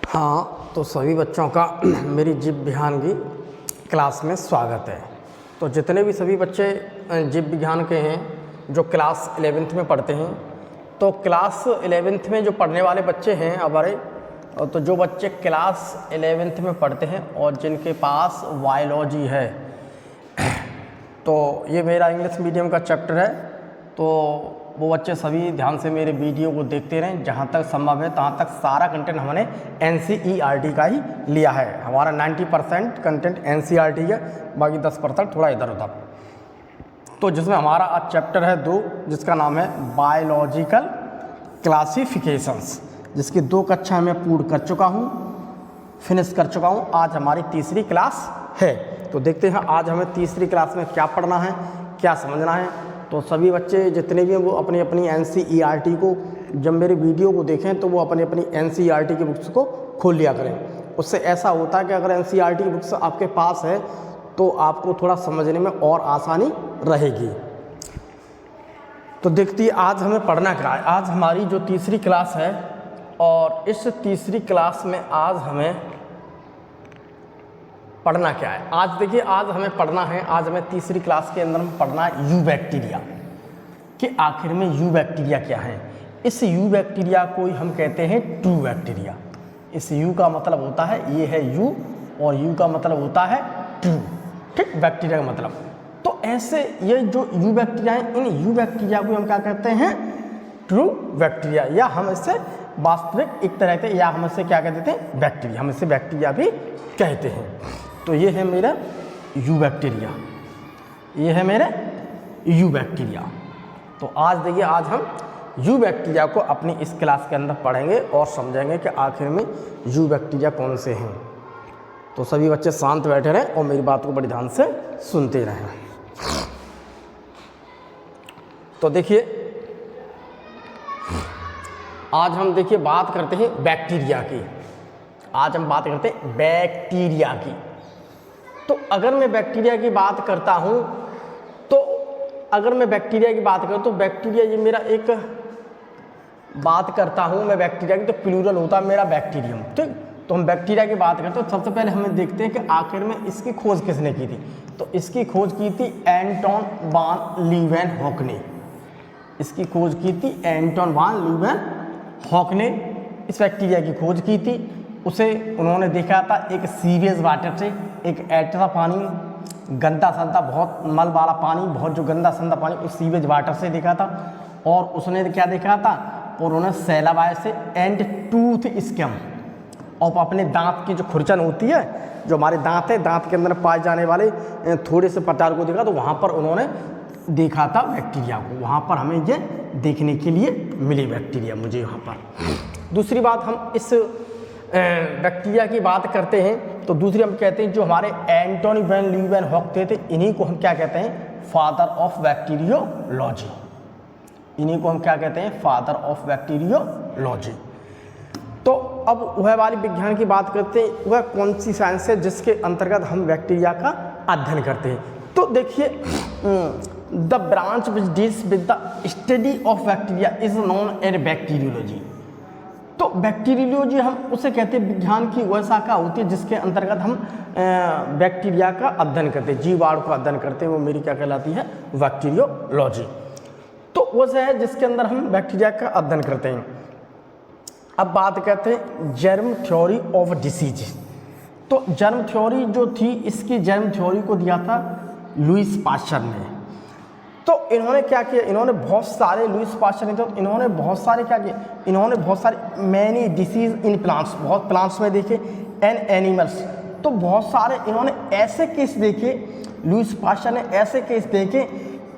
हाँ, तो सभी बच्चों का मेरी जीव विज्ञान की क्लास में स्वागत है। तो जितने भी सभी बच्चे जीव विज्ञान के हैं जो क्लास 11th में पढ़ते हैं, तो क्लास 11th में जो पढ़ने वाले बच्चे हैं हमारे, तो जो बच्चे क्लास 11th में पढ़ते हैं और जिनके पास बायोलॉजी है, तो ये मेरा इंग्लिश मीडियम का चैप्टर है, तो वो बच्चे सभी ध्यान से मेरे वीडियो को देखते रहें। जहाँ तक संभव है तहाँ तक सारा कंटेंट हमने NCERT का ही लिया है। हमारा 90% कंटेंट NCERT है, बाकी 10% थोड़ा इधर उधर। तो जिसमें हमारा आज चैप्टर है 2, जिसका नाम है बायोलॉजिकल क्लासिफिकेशंस, जिसकी 2 कक्षा मैं पूर्ण कर चुका हूँ, फिनिश कर चुका हूँ। आज हमारी तीसरी क्लास है। तो देखते हैं आज हमें तीसरी क्लास में क्या पढ़ना है, क्या समझना है। तो सभी बच्चे जितने भी हैं वो अपनी अपनी NCERT को, जब मेरे वीडियो को देखें तो वो अपनी अपनी NCERT की बुक्स को खोल लिया करें। उससे ऐसा होता है कि अगर NCERT की बुक्स आपके पास है तो आपको थोड़ा समझने में और आसानी रहेगी। तो देखती आज हमें पढ़ना क्या है। आज हमारी जो तीसरी क्लास है, और इस तीसरी क्लास में आज हमें पढ़ना क्या है। आज देखिए, आज हमें पढ़ना है, आज हमें तीसरी क्लास के अंदर में पढ़ना है यू बैक्टीरिया, कि आखिर में यू बैक्टीरिया क्या है। इस यू बैक्टीरिया को ही हम कहते हैं ट्रू बैक्टीरिया। इस यू का मतलब होता है, ये है यू, और यू का मतलब होता है ट्रू, ठीक, बैक्टीरिया का मतलब। तो ऐसे ये जो यू बैक्टीरिया है, इन यू बैक्टीरिया को हम क्या कहते हैं, ट्रू बैक्टीरिया, या हम इससे वास्तविक एक तरह के, या हम इससे क्या कहते हैं, बैक्टीरिया, हम इससे बैक्टीरिया भी कहते हैं। तो ये है मेरा यू बैक्टीरिया, ये है मेरा यू बैक्टीरिया। तो आज देखिए, आज हम यू बैक्टीरिया को अपनी इस क्लास के अंदर पढ़ेंगे और समझेंगे कि आखिर में यू बैक्टीरिया कौन से हैं। तो सभी बच्चे शांत बैठे रहें और मेरी बात को बड़ी ध्यान से सुनते रहें। तो देखिए, आज हम देखिए बात करते हैं बैक्टीरिया की। आज हम बात करते हैं बैक्टीरिया की। तो अगर मैं बैक्टीरिया की बात करता हूँ, तो अगर मैं बैक्टीरिया की बात करूँ तो बैक्टीरिया, ये मेरा एक बात करता हूँ मैं बैक्टीरिया की, तो प्लूरल होता है मेरा बैक्टीरियम, ठीक। तो हम बैक्टीरिया की बात करते हैं, तो सबसे पहले हमें देखते हैं कि आखिर में इसकी खोज किसने की थी। तो इसकी खोज की थी एंटोन वान लीeuwenhoek ने। इसकी खोज की थी एंटोन वान लीeuwenhoek ने इस बैक्टीरिया की खोज की थी। उसे उन्होंने देखा था एक सीरियस वाटर से, एक ऐसा पानी, गंदा संदा, बहुत मल वाला पानी, बहुत जो गंदा संदा पानी, उस सीवेज वाटर से देखा था। और उसने क्या देखा था, और उन्होंने सैलाबाय से एंड टूथ स्कैम, और अपने दांत की जो खुरचन होती है, जो हमारे दांत है, दांत के अंदर पाए जाने वाले थोड़े से पटार को देखा, तो वहाँ पर उन्होंने देखा था बैक्टीरिया को। वहाँ पर हमें ये देखने के लिए मिली बैक्टीरिया मुझे यहाँ पर। दूसरी बात, हम इस बैक्टीरिया की बात करते हैं, तो दूसरी हम कहते हैं जो हमारे एंटोनी वैन लीeuwenhoek थे, इन्हीं को हम क्या कहते हैं, फादर ऑफ बैक्टीरियोलॉजी। इन्हीं को हम क्या कहते हैं, फादर ऑफ बैक्टीरियोलॉजी। तो अब वह वाली विज्ञान की बात करते हैं, वह कौन सी साइंस है जिसके अंतर्गत हम बैक्टीरिया का अध्ययन करते हैं। तो देखिए, the branch which deals with the study of bacteria is known as bacteriology. तो बैक्टीरियोलॉजी हम उसे कहते हैं, विज्ञान की वह शाखा होती है जिसके अंतर्गत हम बैक्टीरिया का अध्ययन करते हैं, जीवाणु का अध्ययन करते हैं, वो मेरी क्या कहलाती है, बैक्टीरियोलॉजी। तो वह है जिसके अंदर हम बैक्टीरिया का अध्ययन करते हैं। अब बात करते हैं जर्म थ्योरी ऑफ डिसीज। तो जर्म थ्योरी जो थी, इसकी जर्म थ्योरी को दिया था लुईस पास्चर ने। तो इन्होंने क्या किया, इन्होंने बहुत सारे, लुईस पास्चर ने, तो इन्होंने बहुत सारे क्या किए, इन्होंने बहुत सारे मैनी डिसीज इन प्लांट्स, बहुत प्लांट्स में देखे, एंड एनिमल्स। तो बहुत सारे इन्होंने ऐसे केस देखे, लुईस पास्चर ने ऐसे केस देखे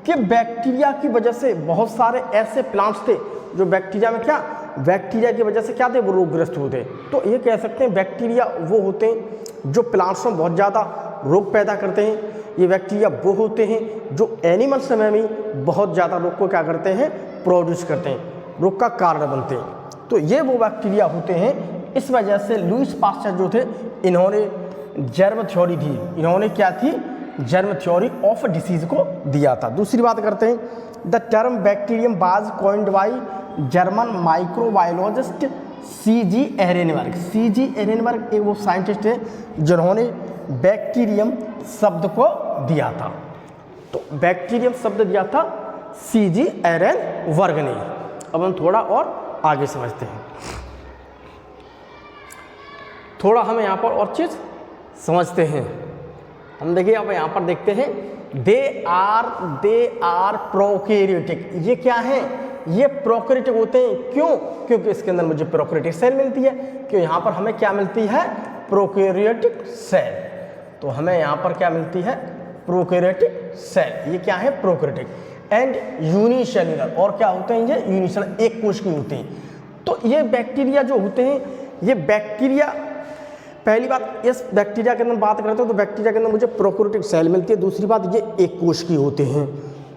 कि बैक्टीरिया की वजह से बहुत सारे ऐसे प्लांट्स थे जो बैक्टीरिया में क्या, बैक्टीरिया की वजह से क्या थे, वो रोगग्रस्त होते। तो ये कह सकते हैं बैक्टीरिया वो होते हैं जो प्लांट्स में बहुत ज़्यादा रोग पैदा करते हैं। ये बैक्टीरिया वो होते हैं जो एनिमल्स में भी बहुत ज़्यादा रोग को क्या करते हैं, प्रोड्यूस करते हैं, रोग का कारण बनते हैं। तो ये वो बैक्टीरिया होते हैं। इस वजह से लुईस पास्चर जो थे, इन्होंने जर्म थ्योरी दी। इन्होंने क्या थी, जर्म थ्योरी ऑफ डिसीज को दिया था। दूसरी बात करते हैं, the term bacterium was coined by German microbiologist C.G. एरेनबर्ग। C.G. एरेनबर्ग एक वो साइंटिस्ट है जिन्होंने बैक्टीरियम शब्द को दिया था। तो बैक्टीरियम शब्द दिया था C.G. एरेनबर्ग ने। अब हम थोड़ा और आगे समझते हैं, थोड़ा हम यहाँ पर और चीज़ समझते हैं। हम देखिए अब यहाँ पर देखते हैं, दे आर प्रोकैरियोटिक। ये क्या है? ये प्रोकैरियोटिक होते हैं। क्यों? क्योंकि इसके अंदर मुझे प्रोकैरियोटिक सेल मिलती है। क्यों? यहाँ पर हमें क्या मिलती है? Prokaryotic cell. तो हमें यहाँ पर क्या मिलती है? Prokaryotic cell. ये क्या है? Prokaryotic and unicellular. और क्या होते हैं ये? यूनिसेल्युलर, एक कोश की होते हैं। तो ये बैक्टीरिया जो होते हैं, ये बैक्टीरिया, पहली बात इस बैक्टीरिया के अंदर बात करते हैं तो बैक्टीरिया के अंदर मुझे प्रोकैरियोटिक सेल मिलती है। दूसरी बात, ये एक कोश की होते हैं।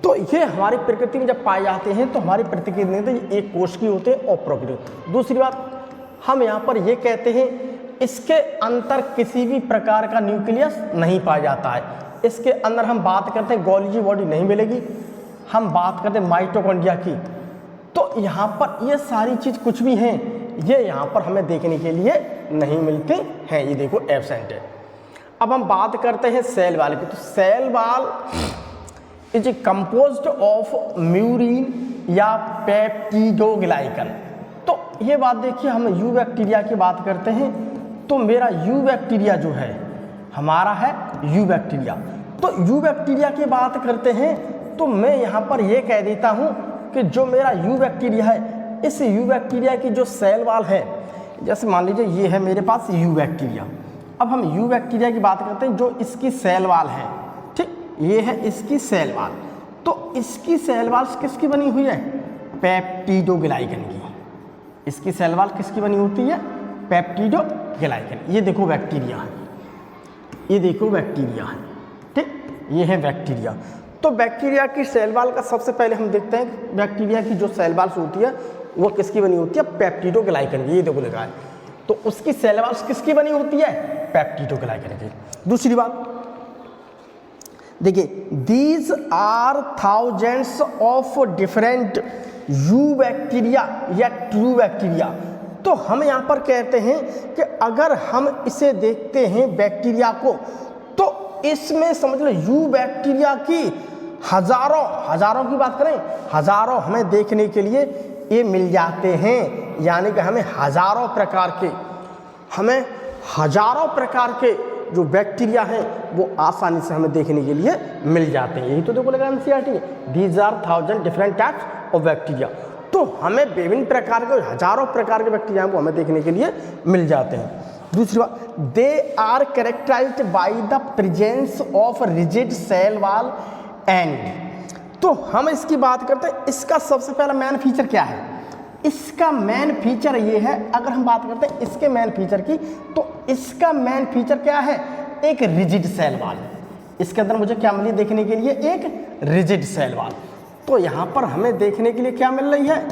तो ये हमारी प्रकृति में जब पाए जाते हैं तो हमारी प्रकृति में ये एक कोश की होते हैं और प्रोकैरियोटिक। दूसरी बात, हम यहाँ पर ये कहते हैं इसके अंदर किसी भी प्रकार का न्यूक्लियस नहीं पाया जाता है। इसके अंदर हम बात करते हैं गोल्गी बॉडी नहीं मिलेगी, हम बात करते हैं माइटोकॉन्ड्रिया की। तो यहाँ पर ये सारी चीज़ कुछ भी हैं, ये यहाँ पर हमें देखने के लिए नहीं मिलते हैं। ये देखो एब्सेंट है। अब हम बात करते हैं सेल वाल की। तो cell wall is composed of murein या पेप्टिडोग्लाइकन। तो ये बात देखिए, हम यू बैक्टीरिया की बात करते हैं तो मेरा यू बैक्टीरिया जो है हमारा है यू बैक्टीरिया। तो यू बैक्टीरिया की बात करते हैं तो मैं यहाँ पर ये कह देता हूँ कि जो मेरा यू बैक्टीरिया है, इस यू बैक्टीरिया की जो सेल वाल है, जैसे मान लीजिए ये है मेरे पास यू बैक्टीरिया। अब हम यू बैक्टीरिया की बात करते हैं, जो इसकी सेल वाल है, ठीक, ये है इसकी सेल वाल। तो इसकी सेल वाल किसकी बनी हुई है? पेप्टिडोग्लाइकन की। इसकी सेल वाल किसकी बनी होती है? पेप्टिडोग्लाइकन। ये देखो बैक्टीरिया है, ये देखो बैक्टीरिया है, ठीक, ये है बैक्टीरिया। तो बैक्टीरिया की सेल वाल का सबसे पहले हम देखते हैं कि बैक्टीरिया की जो सेल वाल होती है वो किसकी बनी होती है? पेप्टिडोग्लाइकन की। ये देखो लिखा है। तो उसकी सेल वाल किसकी बनी होती है? पेप्टिडोग्लाइकन की। दूसरी बात देखिए, these are thousands of different eubacteria या ट्रू बैक्टीरिया। तो हम यहाँ पर कहते हैं कि अगर हम इसे देखते हैं बैक्टीरिया को, तो इसमें समझ लो यू बैक्टीरिया की हजारों की बात करें, हजारों हमें देखने के लिए ये मिल जाते हैं। यानी कि हमें हजारों प्रकार के जो बैक्टीरिया हैं वो आसानी से हमें देखने के लिए मिल जाते हैं। यही तो देखो लगा NCERT, these are 1000 different types of bacteria. तो हमें विभिन्न प्रकार के, हजारों प्रकार के बैक्टीरिया वो हमें देखने के लिए मिल जाते हैं। दूसरी बात, they are characterised by the presence of rigid cell wall and. तो हम इसकी बात करते हैं, इसका सबसे पहला मेन फीचर क्या है? इसका मेन फीचर ये है, अगर हम बात करते हैं इसके मेन फीचर की, तो इसका मेन फीचर क्या है? एक रिजिड सेल वॉल। इसके अंदर मुझे क्या मिली देखने के लिए? एक रिजिड सेल वॉल। तो यहाँ पर हमें देखने के लिए क्या मिल रही है?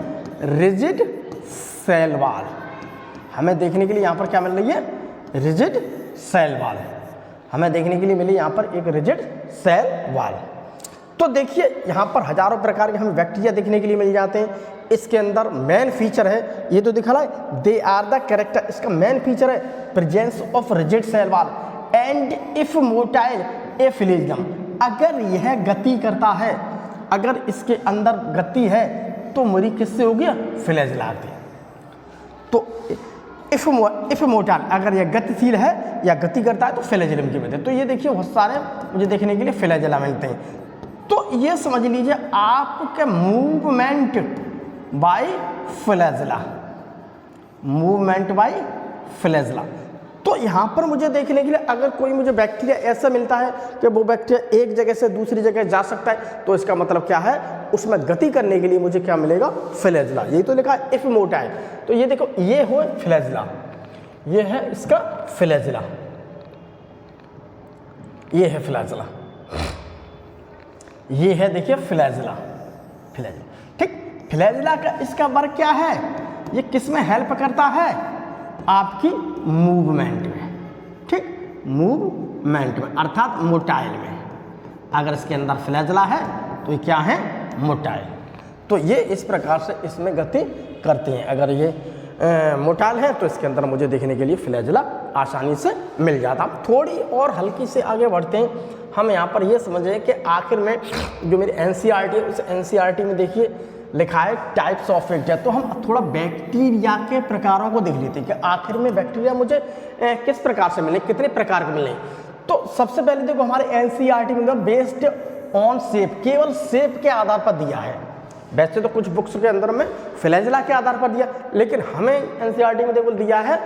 Rigid cell wall. हमें देखने के लिए यहाँ पर क्या मिल रही है? रिजिड सेल वॉल हमें देखने के लिए मिली यहाँ पर एक रिजिड सेल वॉल। तो देखिए यहाँ पर हजारों प्रकार के हमें बैक्टीरिया देखने के लिए मिल जाते हैं। इसके अंदर मेन फीचर है, ये तो दिखा रहा है, दे आर द कैरेक्टर। इसका मेन फीचर है presence of rigid cell wall and if motile a flagellum. अगर यह गति करता है, अगर इसके अंदर गति है तो मेरी किससे होगी? फ्लैजेला आती है। तो इफ मोटाइल, अगर यह गतिशील है या गति करता है तो फ्लैजेलम की वजह। तो ये देखिए बहुत सारे मुझे देखने के लिए फ्लैजेला मिलते हैं। तो ये समझ लीजिए आपके movement by flagella, movement by flagella. तो यहाँ पर मुझे देखने के लिए अगर कोई मुझे बैक्टीरिया ऐसा मिलता है कि वो बैक्टीरिया एक जगह से दूसरी जगह जा सकता है, तो इसका मतलब क्या है? उसमें गति करने के लिए मुझे क्या मिलेगा? फ्लैजेला। यही तो लिखा है इफ मोटाइल। तो ये देखो, ये हो फ्लैजेला, ये है इसका फ्लैजेला, ये है फ्लैजेला, ये है देखिए फ्लैजेला, ठीक। फ्लैजेला का इसका वर्क क्या है? ये किस में हेल्प करता है? आपकी मूवमेंट में, ठीक, मूवमेंट में अर्थात मोटाइल में। अगर इसके अंदर फ्लैजेला है तो ये क्या है? मोटाइल। तो ये इस प्रकार से इसमें गति करते हैं। अगर ये मोटाइल है तो इसके अंदर मुझे देखने के लिए फ्लैजेला आसानी से मिल जाता। थोड़ी और हल्की से आगे बढ़ते हैं, हम यहाँ पर ये समझें कि आखिर में जो मेरी एनसीईआरटी है उस एनसीईआरटी में देखिए लिखा है टाइप्स ऑफ बैक्टीरिया। तो हम थोड़ा बैक्टीरिया के प्रकारों को देख लेते हैं कि आखिर में बैक्टीरिया मुझे किस प्रकार से मिले, कितने प्रकार के मिले। तो सबसे पहले देखो हमारे एनसीईआरटी में बेस्ड ऑन शेप, केवल शेप के आधार पर दिया है। वैसे तो कुछ बुक्स के अंदर में फ्लैजेला के आधार पर दिया, लेकिन हमें एनसीईआरटी में देखो दिया है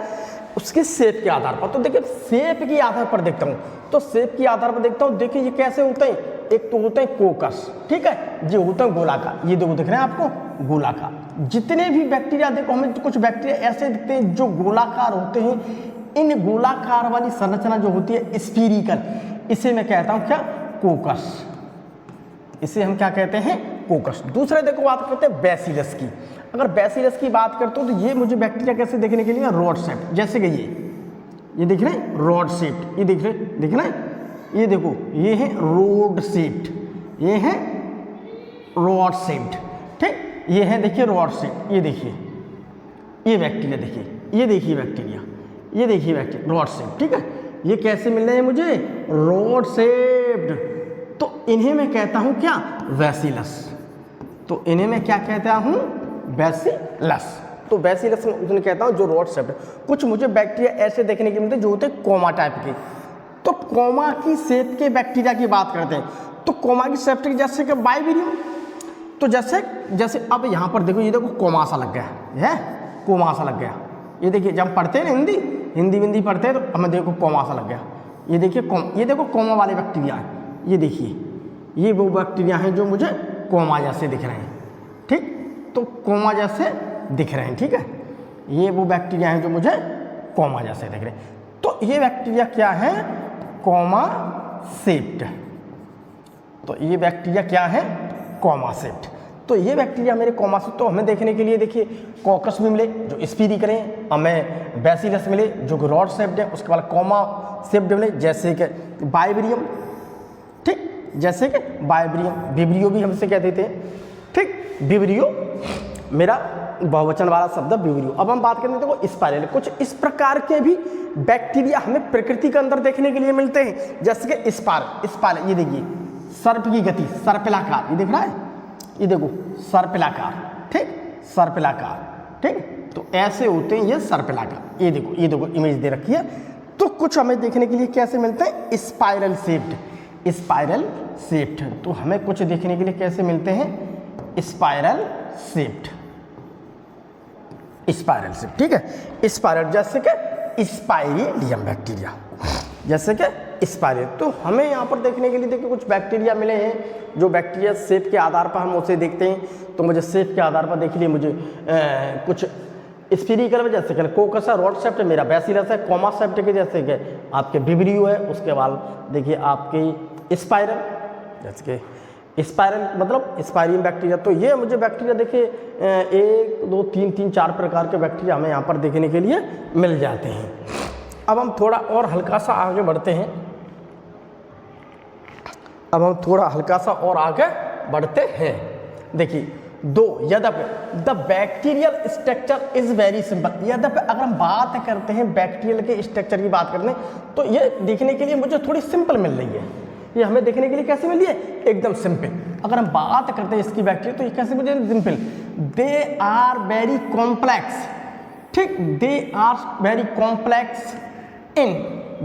उसके शेप के आधार पर। तो देखिए शेप के आधार पर देखता हूँ, तो शेप के आधार पर देखता हूँ, देखिए ये कैसे होते हैं। एक तो होते हैं कोकस, ठीक है, ये होता है गोलाकार, ये देखो दिख रहे हैं आपको गोलाकार। जितने भी बैक्टीरिया देखो हमें तो कुछ बैक्टीरिया ऐसे दिखते हैं जो गोलाकार होते हैं। इन गोलाकार वाली संरचना जो होती है स्फीरिकल, इसे मैं कहता हूँ क्या, कोकस। इसे हम क्या कहते हैं, कोकस। दूसरा देखो बात करते हैं बैसिलस की। अगर बैसिलस की बात करते हो तो ये मुझे बैक्टीरिया कैसे देखने के लिए, रॉड शेप, जैसे कि ये दिख रहे हैं रॉड शेप, ये दिख रहे हैं, ये देखो ये है रोड शेप्ड, ये है रॉड शेप्ड, ठीक, ये है देखिए रॉड शेप। ये देखिए ये बैक्टीरिया, देखिए ये देखिए बैक्टीरिया, ये देखिए बैक्टीरिया रॉड शेप, ठीक है। ये कैसे मिल रहे हैं मुझे, रॉड शेप्ड। तो इन्हें मैं कहता हूं क्या, बैसिलस। तो इन्हें मैं क्या कहता हूं, बैसिलस। तो बैसिलस में उन्हें कहता हूं जो रॉड शेप्ड। कुछ मुझे बैक्टीरिया ऐसे देखने के मिलते हैं जो होते हैं कोमा टाइप के। तो कोमा की शेप के बैक्टीरिया की बात करते हैं, तो कोमा की शेप के जैसे कि बाइबेरियम। तो जैसे अब यहाँ पर देखो, ये देखो कोमा सा लग गया है, कोमा सा लग गया। ये देखिए जब पढ़ते हैं ना हिंदी पढ़ते हैं तो हमें देखो कोमा सा लग गया। ये देखिए ये देखो कोमा वाले बैक्टीरिया है। ये देखिए ये वो बैक्टीरिया हैं जो मुझे कोमा जैसे दिख रहे हैं, ठीक। तो कोमा जैसे दिख रहे हैं, ठीक है। ये वो बैक्टीरिया हैं जो मुझे कोमा जैसे दिख रहे हैं। तो ये बैक्टीरिया क्या है, कोमा शेप्ड। तो ये बैक्टीरिया क्या है, कोमा शेप्ड। तो ये बैक्टीरिया मेरे कोमा शेप्ड। तो हमें देखने के लिए देखिए कोकस भी मिले जो स्फीरिकल हैं, हमें बैसिलस मिले जो रॉड शेप्ड है, उसके बाद कोमा शेप्ड मिले जैसे कि बाइबेरियम, ठीक, जैसे कि बाइबेरियम। विब्रियो भी हमसे कहते थे, ठीक, विब्रियो मेरा बहुवचन वाला शब्द विब्रियो। अब हम बात करें देखो स्पाइरल। कुछ इस प्रकार के भी बैक्टीरिया हमें प्रकृति के अंदर देखने के लिए मिलते हैं, जैसे कि स्पाइरल। ये देखिए सर्प की गति, सर्पिलाकार, ये दिख रहा है, ये देखो सर्पिलाकार, ठीक, सर्पिलाकार, ठीक। तो ऐसे होते हैं ये सर्पिलाकार। ये देखो इमेज दे रखी है। तो कुछ हमें देखने के लिए कैसे मिलते हैं, स्पाइरल शेप्ड, स्पाइरल शेप्ड। तो हमें कुछ देखने के लिए कैसे मिलते हैं, स्पाइरल शेप्ड, स्पाइरल शेप, ठीक है। स्पाइरल जैसे कि स्पाइरिलियम बैक्टीरिया, जैसे कि स्पाइरल। तो हमें यहाँ पर देखने के लिए देखिए कुछ बैक्टीरिया मिले हैं जो बैक्टीरिया शेप के आधार पर हम उसे देखते हैं। तो मुझे शेप के आधार पर देख लिए मुझे कुछ स्फीरिकल में जैसे कि कोकस है, रॉड शेप्ड मेरा बैसिलस है, कोमा शेप्ड के जैसे कि आपके विब्रियो है। उसके बाद देखिए आपकी स्पाइरल, जैसे कि स्पाइरल मतलब स्पाइरियम बैक्टीरिया। तो ये मुझे बैक्टीरिया देखिए 1 2 3 3 4 प्रकार के बैक्टीरिया हमें यहाँ पर देखने के लिए मिल जाते हैं। अब हम थोड़ा और हल्का सा आगे बढ़ते हैं, देखिए यद्यपि the bacterial structure is very simple. यद्यपि अगर हम बात करते हैं बैक्टीरियल के स्ट्रक्चर की बात करते हैं तो ये देखने के लिए मुझे थोड़ी सिंपल मिल रही है। ये हमें देखने के लिए कैसे मिली है, एकदम सिंपल। अगर हम बात करते हैं इसकी बैक्टीरिया तो ये कैसे मुझे simple, they are very complex, ठीक, they are very complex in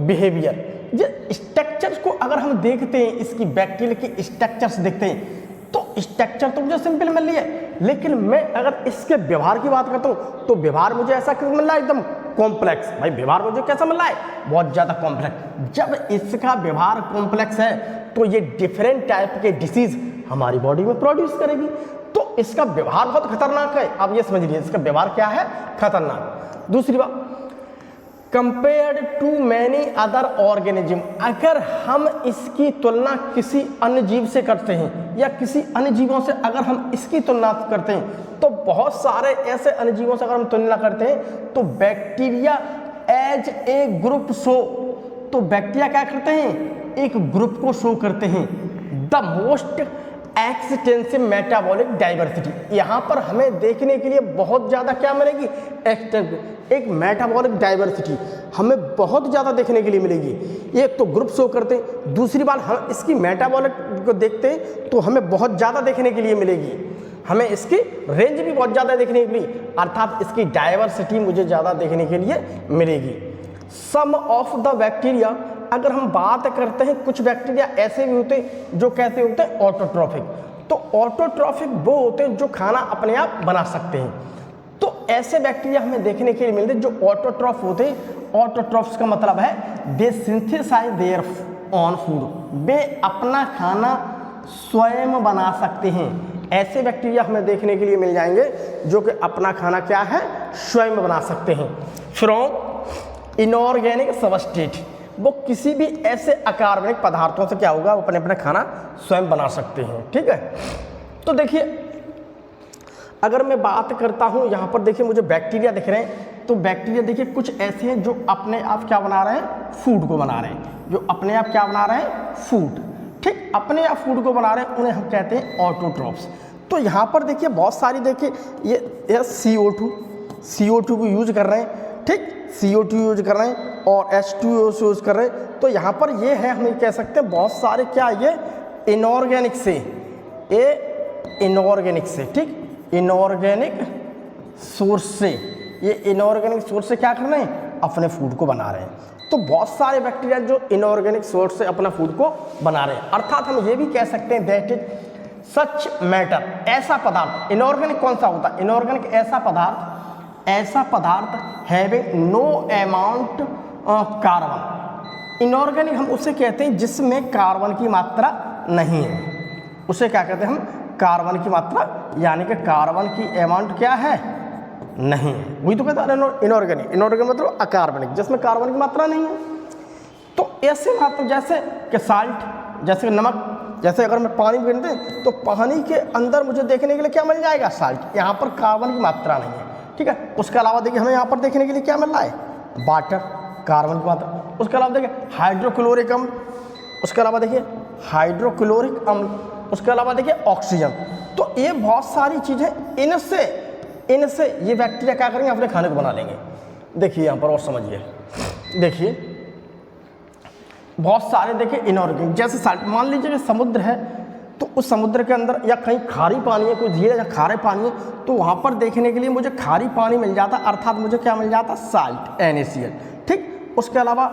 behaviour. ये स्ट्रक्चर्स को अगर हम देखते हैं, इसकी बैक्टीरिया की स्ट्रक्चर्स देखते हैं तो स्ट्रक्चर तो मुझे सिंपल मिल रही है, लेकिन मैं अगर इसके व्यवहार की बात करता हूँ तो व्यवहार मुझे ऐसा क्यों मिल रहा है, एकदम कॉम्प्लेक्स। भाई व्यवहार मुझे कैसा मिल रहा है, बहुत ज़्यादा कॉम्प्लेक्स। जब इसका व्यवहार कॉम्प्लेक्स है तो ये डिफरेंट टाइप के डिसीज हमारी बॉडी में प्रोड्यूस करेगी। तो इसका व्यवहार बहुत खतरनाक है। आप ये समझ लीजिए इसका व्यवहार क्या है, खतरनाक। दूसरी बात, compared to many other organism, अगर हम इसकी तुलना किसी अन्य जीव से करते हैं या किसी अन्य जीवों से अगर हम इसकी तुलना करते हैं तो बहुत सारे ऐसे अन्य जीवों से अगर हम तुलना करते हैं तो bacteria as a group show, तो बैक्टीरिया क्या करते हैं, एक ग्रुप को शो करते हैं। The most extensive metabolic diversity. यहाँ पर हमें देखने के लिए बहुत ज़्यादा क्या मिलेगी, एक मेटाबॉलिक डाइवर्सिटी हमें बहुत ज़्यादा देखने के लिए मिलेगी। एक तो ग्रुप शो करते हैं, दूसरी बात हम इसकी मेटाबॉलिक को देखते हैं तो हमें बहुत ज़्यादा देखने के लिए मिलेगी, हमें इसकी रेंज भी बहुत ज़्यादा देखने के लिए, अर्थात इसकी डाइवर्सिटी मुझे ज़्यादा देखने के लिए मिलेगी। सम ऑफ द बैक्टीरिया, अगर हम बात करते हैं कुछ बैक्टीरिया ऐसे भी होते हैं जो कैसे होते हैं, ऑटोट्रॉफिक। तो ऑटोट्रॉफिक वो होते हैं जो खाना अपने आप बना सकते हैं। तो ऐसे बैक्टीरिया हमें देखने के लिए मिलते हैं जो ऑटोट्रॉफ होते हैं। ऑटोट्रॉफ्स का मतलब है दे सिंथेसाइज देयर ऑन फूड, वे अपना खाना स्वयं बना सकते हैं। ऐसे बैक्टीरिया हमें देखने के लिए मिल जाएंगे जो कि अपना खाना क्या है, स्वयं बना सकते हैं। फ्रॉम इनऑर्गेनिक सबस्ट्रेट, वो किसी भी ऐसे अकार्बनिक पदार्थों से क्या होगा, वो अपने अपना खाना स्वयं बना सकते हैं। ठीक है, तो देखिए अगर मैं बात करता हूँ, यहाँ पर देखिए मुझे बैक्टीरिया दिख रहे हैं, तो बैक्टीरिया देखिए कुछ ऐसे हैं जो अपने आप क्या बना रहे हैं, फूड को बना रहे हैं, जो अपने आप क्या बना रहे हैं, फूड। ठीक, अपने आप फूड को बना रहे हैं, उन्हें हम कहते हैं ऑटोट्रॉफ्स। तो यहाँ पर देखिए बहुत सारी, देखिए ये CO2 को यूज कर रहे हैं। ठीक, CO2 यूज कर रहे हैं और H2O यूज कर रहे हैं। तो यहाँ पर ये है, हम ये कह सकते हैं बहुत सारे क्या, ये इनऑर्गेनिक से, इनऑर्गेनिक से, ठीक, इनऑर्गेनिक सोर्स से, ये इनऑर्गेनिक सोर्स से क्या कर रहे हैं, अपने फूड को बना रहे हैं। तो बहुत सारे बैक्टीरिया जो इनऑर्गेनिक सोर्स से अपना फूड को बना रहे हैं, अर्थात हम ये भी कह सकते हैं दैट इज सच मैटर, ऐसा पदार्थ। इनऑर्गेनिक कौन सा होता है, इनऑर्गेनिक ऐसा पदार्थ having no amount of carbon. Inorganic हम उसे कहते हैं जिसमें कार्बन की मात्रा नहीं है, उसे क्या कहते हैं हम, कार्बन की मात्रा, यानी कि कार्बन की अमाउंट क्या है, नहीं है, वही तो कहते हैं इनऑर्गेनिक। इनऑर्गेनिक मतलब अकार्बनिक, जिसमें कार्बन की मात्रा नहीं है। तो ऐसे मात्रा जैसे कि साल्ट, जैसे नमक, जैसे अगर मैं पानी पीते हैं तो पानी के अंदर मुझे देखने के लिए क्या मिल जाएगा, साल्ट, यहाँ पर कार्बन की मात्रा नहीं है। ठीक है, उसके अलावा देखिए हमें यहाँ पर देखने के लिए क्या मिल रहा है, वाटर, कार्बन की मात्रा। उसके अलावा देखिए हाइड्रोक्लोरिक अम्ल, उसके अलावा देखिए हाइड्रोक्लोरिक अम्ल, उसके अलावा देखिए ऑक्सीजन। तो ये बहुत सारी चीज़ें, इनसे ये बैक्टीरिया क्या करेंगे, अपने खाने को बना लेंगे। देखिए यहाँ पर और समझिए, देखिए बहुत सारे देखिए इनऑर्गेनिक, जैसे साल्ट, मान लीजिए कि समुद्र है तो उस समुद्र के अंदर या कहीं खारी पानी है, कोई झील या खारे पानी है, तो वहाँ पर देखने के लिए मुझे खारी पानी मिल जाता, अर्थात मुझे क्या मिल जाता, साल्ट, NaCl। ठीक, उसके अलावा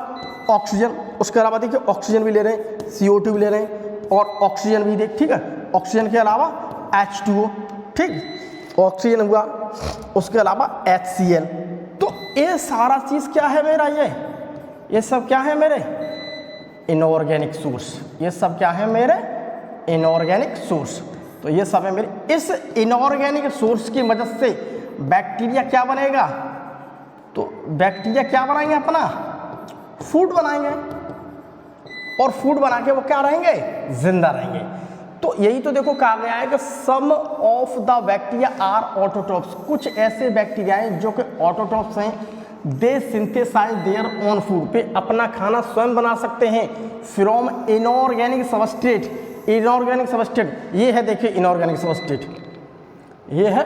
ऑक्सीजन, उसके अलावा देखिए ऑक्सीजन भी ले रहे हैं, CO2 भी ले रहे हैं और ऑक्सीजन भी देख, ठीक है, ऑक्सीजन के अलावा H2O, ठीक, ऑक्सीजन हुआ, उसके अलावा HCl। तो ये सारा चीज़ क्या है मेरा, ये सब क्या है मेरे इनऑर्गेनिक सोर्स, ये सब क्या है मेरे इनऑर्गेनिक सोर्स। तो ये सब है मेरे, इस इनऑर्गेनिक सोर्स की मदद से बैक्टीरिया क्या बनेगा, तो बैक्टीरिया क्या बनाएंगे, अपना फूड बनाएंगे, और फूड बना के वो क्या रहेंगे, जिंदा रहेंगे। तो यही तो देखो कहा गया है कि some of the bacteria are autotrophs, कुछ ऐसे बैक्टीरिया हैं जो कि ऑटोट्रॉफ्स हैं, they synthesize their own food, पे अपना खाना स्वयं बना सकते हैं, from inorganic substrate. Inorganic substrate ये है, देखिए इनऑर्गेनिक सबस्ट्रेट, ये है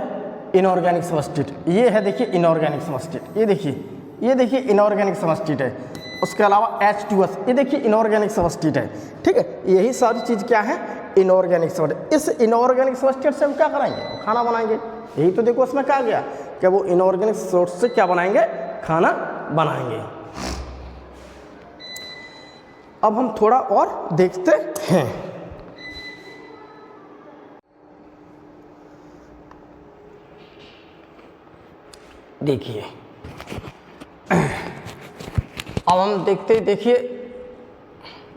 इनऑर्गेनिक सबस्ट्रेट, ये है देखिए इनऑर्गेनिक सबस्ट्रेट, ये देखिए इनऑर्गेनिक सबस्ट्रेट है। उसके अलावा H2S, ये देखिए इनऑर्गेनिक सबस्ट्रेट है। ठीक है, यही सारी चीज़ क्या है, इनऑर्गेनिक सबस्ट्रेट। इस इनऑर्गेनिक सबस्ट्रेट से हम क्या कराएंगे, खाना बनाएंगे। यही तो देखो उसमें कहा गया कि वो इनऑर्गेनिक सोर्स से क्या बनाएंगे, खाना बनाएंगे। अब हम थोड़ा और देखते हैं। देखिए अब हम देखिए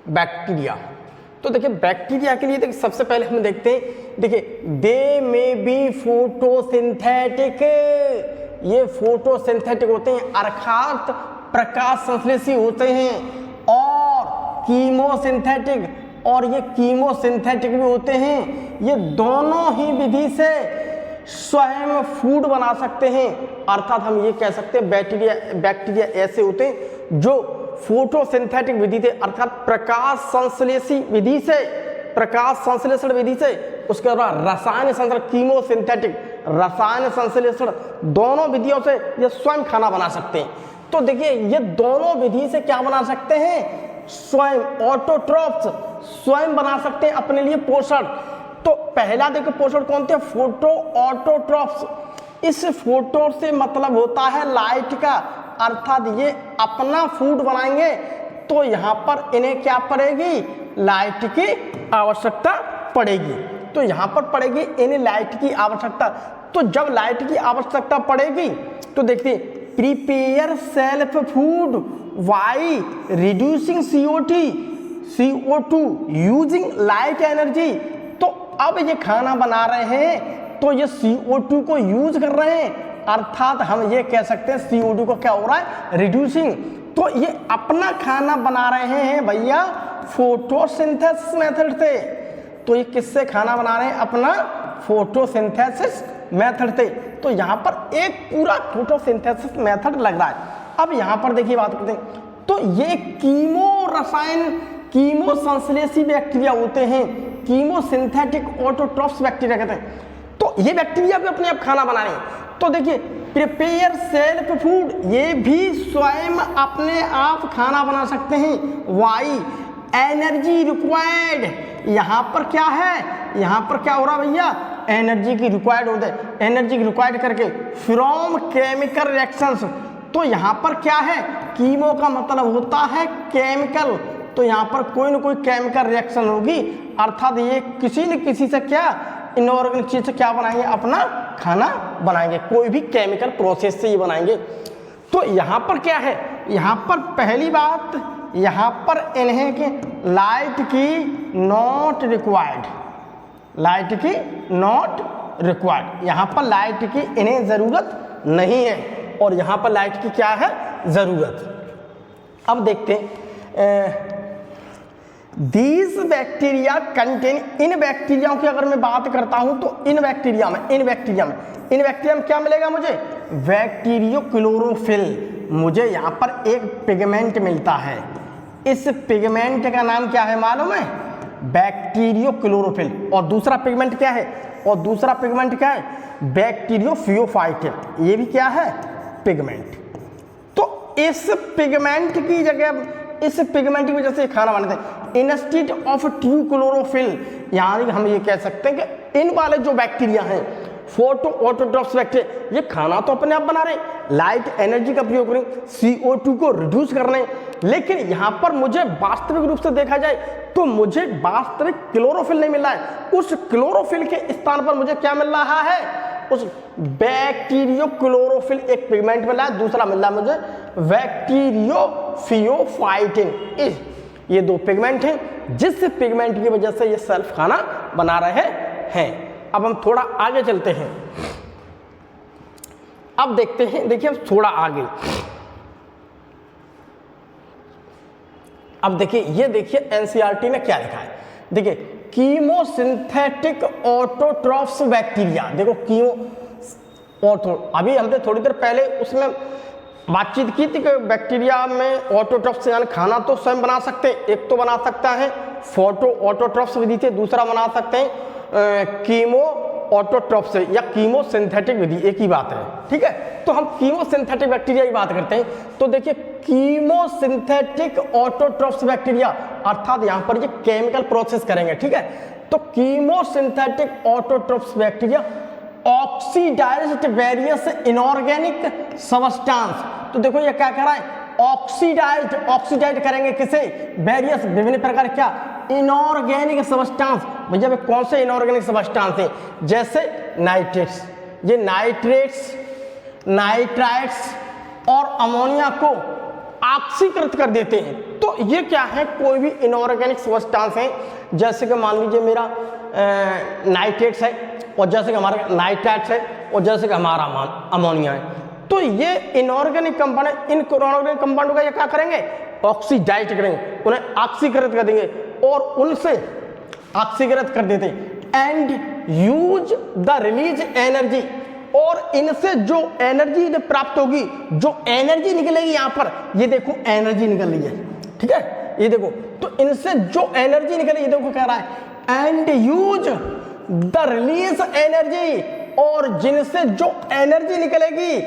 बैक्टीरिया। तो देखिए बैक्टीरिया के लिए देखिए सबसे पहले हम देखते हैं, देखिए दे में बी फोटोसिंथेटिक, ये फोटोसिंथेटिक होते हैं अर्थात प्रकाश संश्लेषी होते हैं, और कीमोसिंथेटिक, और ये कीमोसिंथेटिक भी होते हैं। ये दोनों ही विधि से स्वयं फूड बना सकते हैं, अर्थात हम ये कह सकते हैं बैक्टीरिया ऐसे होते हैं जो फोटोसिंथेटिक विधि से, अर्थात प्रकाश संश्लेषण विधि से उसके बाद रसायन संश्लेषण, कीमोसिंथेटिक, रसायन संश्लेषण, दोनों विधियों से ये स्वयं खाना बना सकते हैं। तो देखिए ये दोनों विधि से क्या बना सकते हैं, स्वयं ऑटोट्रॉफ्स, स्वयं बना सकते हैं अपने लिए पोषण। तो पहला देखो पोषण कौन थे, फोटो ऑटोट्रॉफ्स। इस फोटो से मतलब होता है लाइट का, अर्थात ये अपना फूड बनाएंगे तो यहाँ पर इन्हें क्या पड़ेगी, लाइट की आवश्यकता पड़ेगी। तो यहाँ पर पड़ेगी इन्हें लाइट की आवश्यकता। तो जब लाइट की आवश्यकता पड़ेगी तो देखिए prepare self food Y reducing CO2 using light energy. तो अब ये खाना बना रहे हैं तो ये CO2 को यूज कर रहे हैं, अर्थात हम ये कह सकते हैं CO2 को क्या हो रहा है, रिड्यूसिंग। तो ये अपना खाना बना रहे हैं भैया फोटोसिंथेसिस मेथड से। तो ये किससे खाना बना रहे हैं, अपना फोटोसिंथेसिस मेथड से। तो यहाँ पर एक पूरा फोटोसिंथेसिस मेथड लग रहा है। अब यहाँ पर देखिए बात करते हैं, तो ये कीमो संश्लेषी बैक्टीरिया होते हैं, कीमोसिंथेटिक ऑटोट्रॉफ्स बैक्टीरिया कहते हैं। तो ये बैक्टीरिया भी अपने आप खाना बना रहे हैं। तो देखिए प्रिपेयर सेल्फ फूड, ये भी स्वयं अपने आप खाना बना सकते हैं। वाई एनर्जी रिक्वायर्ड, यहाँ पर क्या है, यहाँ पर क्या हो रहा है भैया, एनर्जी की रिक्वायर्ड होते हैं, एनर्जी की रिक्वायर्ड करके फ्रॉम केमिकल रिएक्शंस। तो यहाँ पर क्या है, कीमो का मतलब होता है केमिकल। तो यहाँ पर कोई ना कोई केमिकल रिएक्शन होगी, अर्थात ये किसी न किसी से क्या, इनऑर्गेनिक चीज से क्या बनाएंगे, अपना खाना बनाएंगे, कोई भी केमिकल प्रोसेस से ये बनाएंगे। तो यहाँ पर क्या है, यहाँ पर पहली बात, यहाँ पर इन्हें के लाइट की नॉट रिक्वायर्ड, लाइट की नॉट रिक्वायर्ड, यहाँ पर लाइट की इन्हें ज़रूरत नहीं है, और यहाँ पर लाइट की क्या है, ज़रूरत। अब देखते हैं दीज बैक्टीरिया कंटेन, इन बैक्टीरियाओं की अगर मैं बात करता हूं तो इन बैक्टीरिया में क्या मिलेगा मुझे, बैक्टीरियो क्लोरोफिल। मुझे यहाँ पर एक पिगमेंट मिलता है, इस पिगमेंट का नाम क्या है मालूम है, बैक्टीरियो क्लोरोफिल। और दूसरा पिगमेंट क्या है, बैक्टीरियोफियोफाइटिन, ये भी क्या है, पिगमेंट। तो इस पिगमेंट की जगह, इस पिगमेंट की वजह से खाना बनाते हैं। इंस्टीड ऑफ ट्रू क्लोरोफिल, यानी हम ये कह सकते हैं कि इन वाले जो बैक्टीरिया हैं, फोटो ऑटोट्रॉफ्स बैक्टीरिया, ये खाना तो अपने आप बना रहे, लाइट एनर्जी का प्रयोग करें, CO2 को रिड्यूस करने। लेकिन यहाँ पर मुझे वास्तविक रूप से देखा जाए तो मुझे वास्तविक क्लोरोफिल नहीं मिल रहा है। उस क्लोरोफिल के स्थान पर मुझे क्या मिल रहा है, उस बैक्टीरियो क्लोरोफिल एक पिगमेंट मिला है, दूसरा मिल रहा है मुझे बैक्टीरियोफियोफाइटिन। ये दो पिगमेंट हैं, जिस पिगमेंट की वजह से ये सेल्फ खाना बना रहे हैं। अब हम थोड़ा आगे चलते हैं, अब देखते हैं, देखिए अब थोड़ा आगे, अब देखिए, ये देखिए एनसीईआरटी ने क्या लिखा है, देखिए कीमोसिंथेटिक ऑटोट्रॉफ्स बैक्टीरिया। देखो कीमो ऑटो, अभी हमने थोड़ी देर पहले उसमें बातचीत की थी कि बैक्टीरिया में ऑटोट्रॉफ्स यानी खाना तो स्वयं बना सकते हैं। एक तो बना सकता है फोटो ऑटोट्रॉफ्स विधि से, दूसरा बना सकते हैं कीमो ऑटोट्रॉफ्स से या कीमोसिंथेटिक विधि, एक ही बात है, ठीक है। तो हम कीमोसिंथेटिक बैक्टीरिया की बात करते हैं। तो देखिए कीमोसिंथेटिक ऑटोट्रॉफ्स बैक्टीरिया, अर्थात यहाँ पर ये केमिकल प्रोसेस करेंगे, ठीक है। तो chemosynthetic autotrophs bacteria oxidised various inorganic substance. तो देखो ये क्या कर रहा है, ऑक्सीडाइज करेंगे किसे, वेरियस विभिन्न प्रकार क्या, इनऑर्गेनिक सबस्टेंस। भैया कौन से इनऑर्गेनिक सबस्टेंस हैं, जैसे नाइट्रेट्स, ये नाइट्रेट्स, नाइट्राइट्स और अमोनिया को ऑक्सीकृत कर देते हैं। तो ये क्या है, कोई भी इनऑर्गेनिक सबस्टेंस है, जैसे कि मान लीजिए मेरा नाइट्रेट्स है, और जैसे कि हमारा नाइट्राइट्स है, और जैसे कि हमारा अमोनिया है। तो ये इनऑर्गेनिक कंपाउंड, इन इनऑर्गेनिक कंपाउंड का ये क्या करेंगे, ऑक्सीडाइज करेंगे, उन्हें ऑक्सीकृत कर देंगे और उनसे ऑक्सीकृत कर देते हैं। And use the release energy, और इनसे जो एनर्जी प्राप्त होगी, जो एनर्जी निकलेगी यहाँ पर, ये देखो एनर्जी निकल रही है, ठीक है, ये देखो। तो इनसे जो एनर्जी निकलेगी, देखो कह रहा है and use the release energy, और जिनसे जो एनर्जी निकलेगी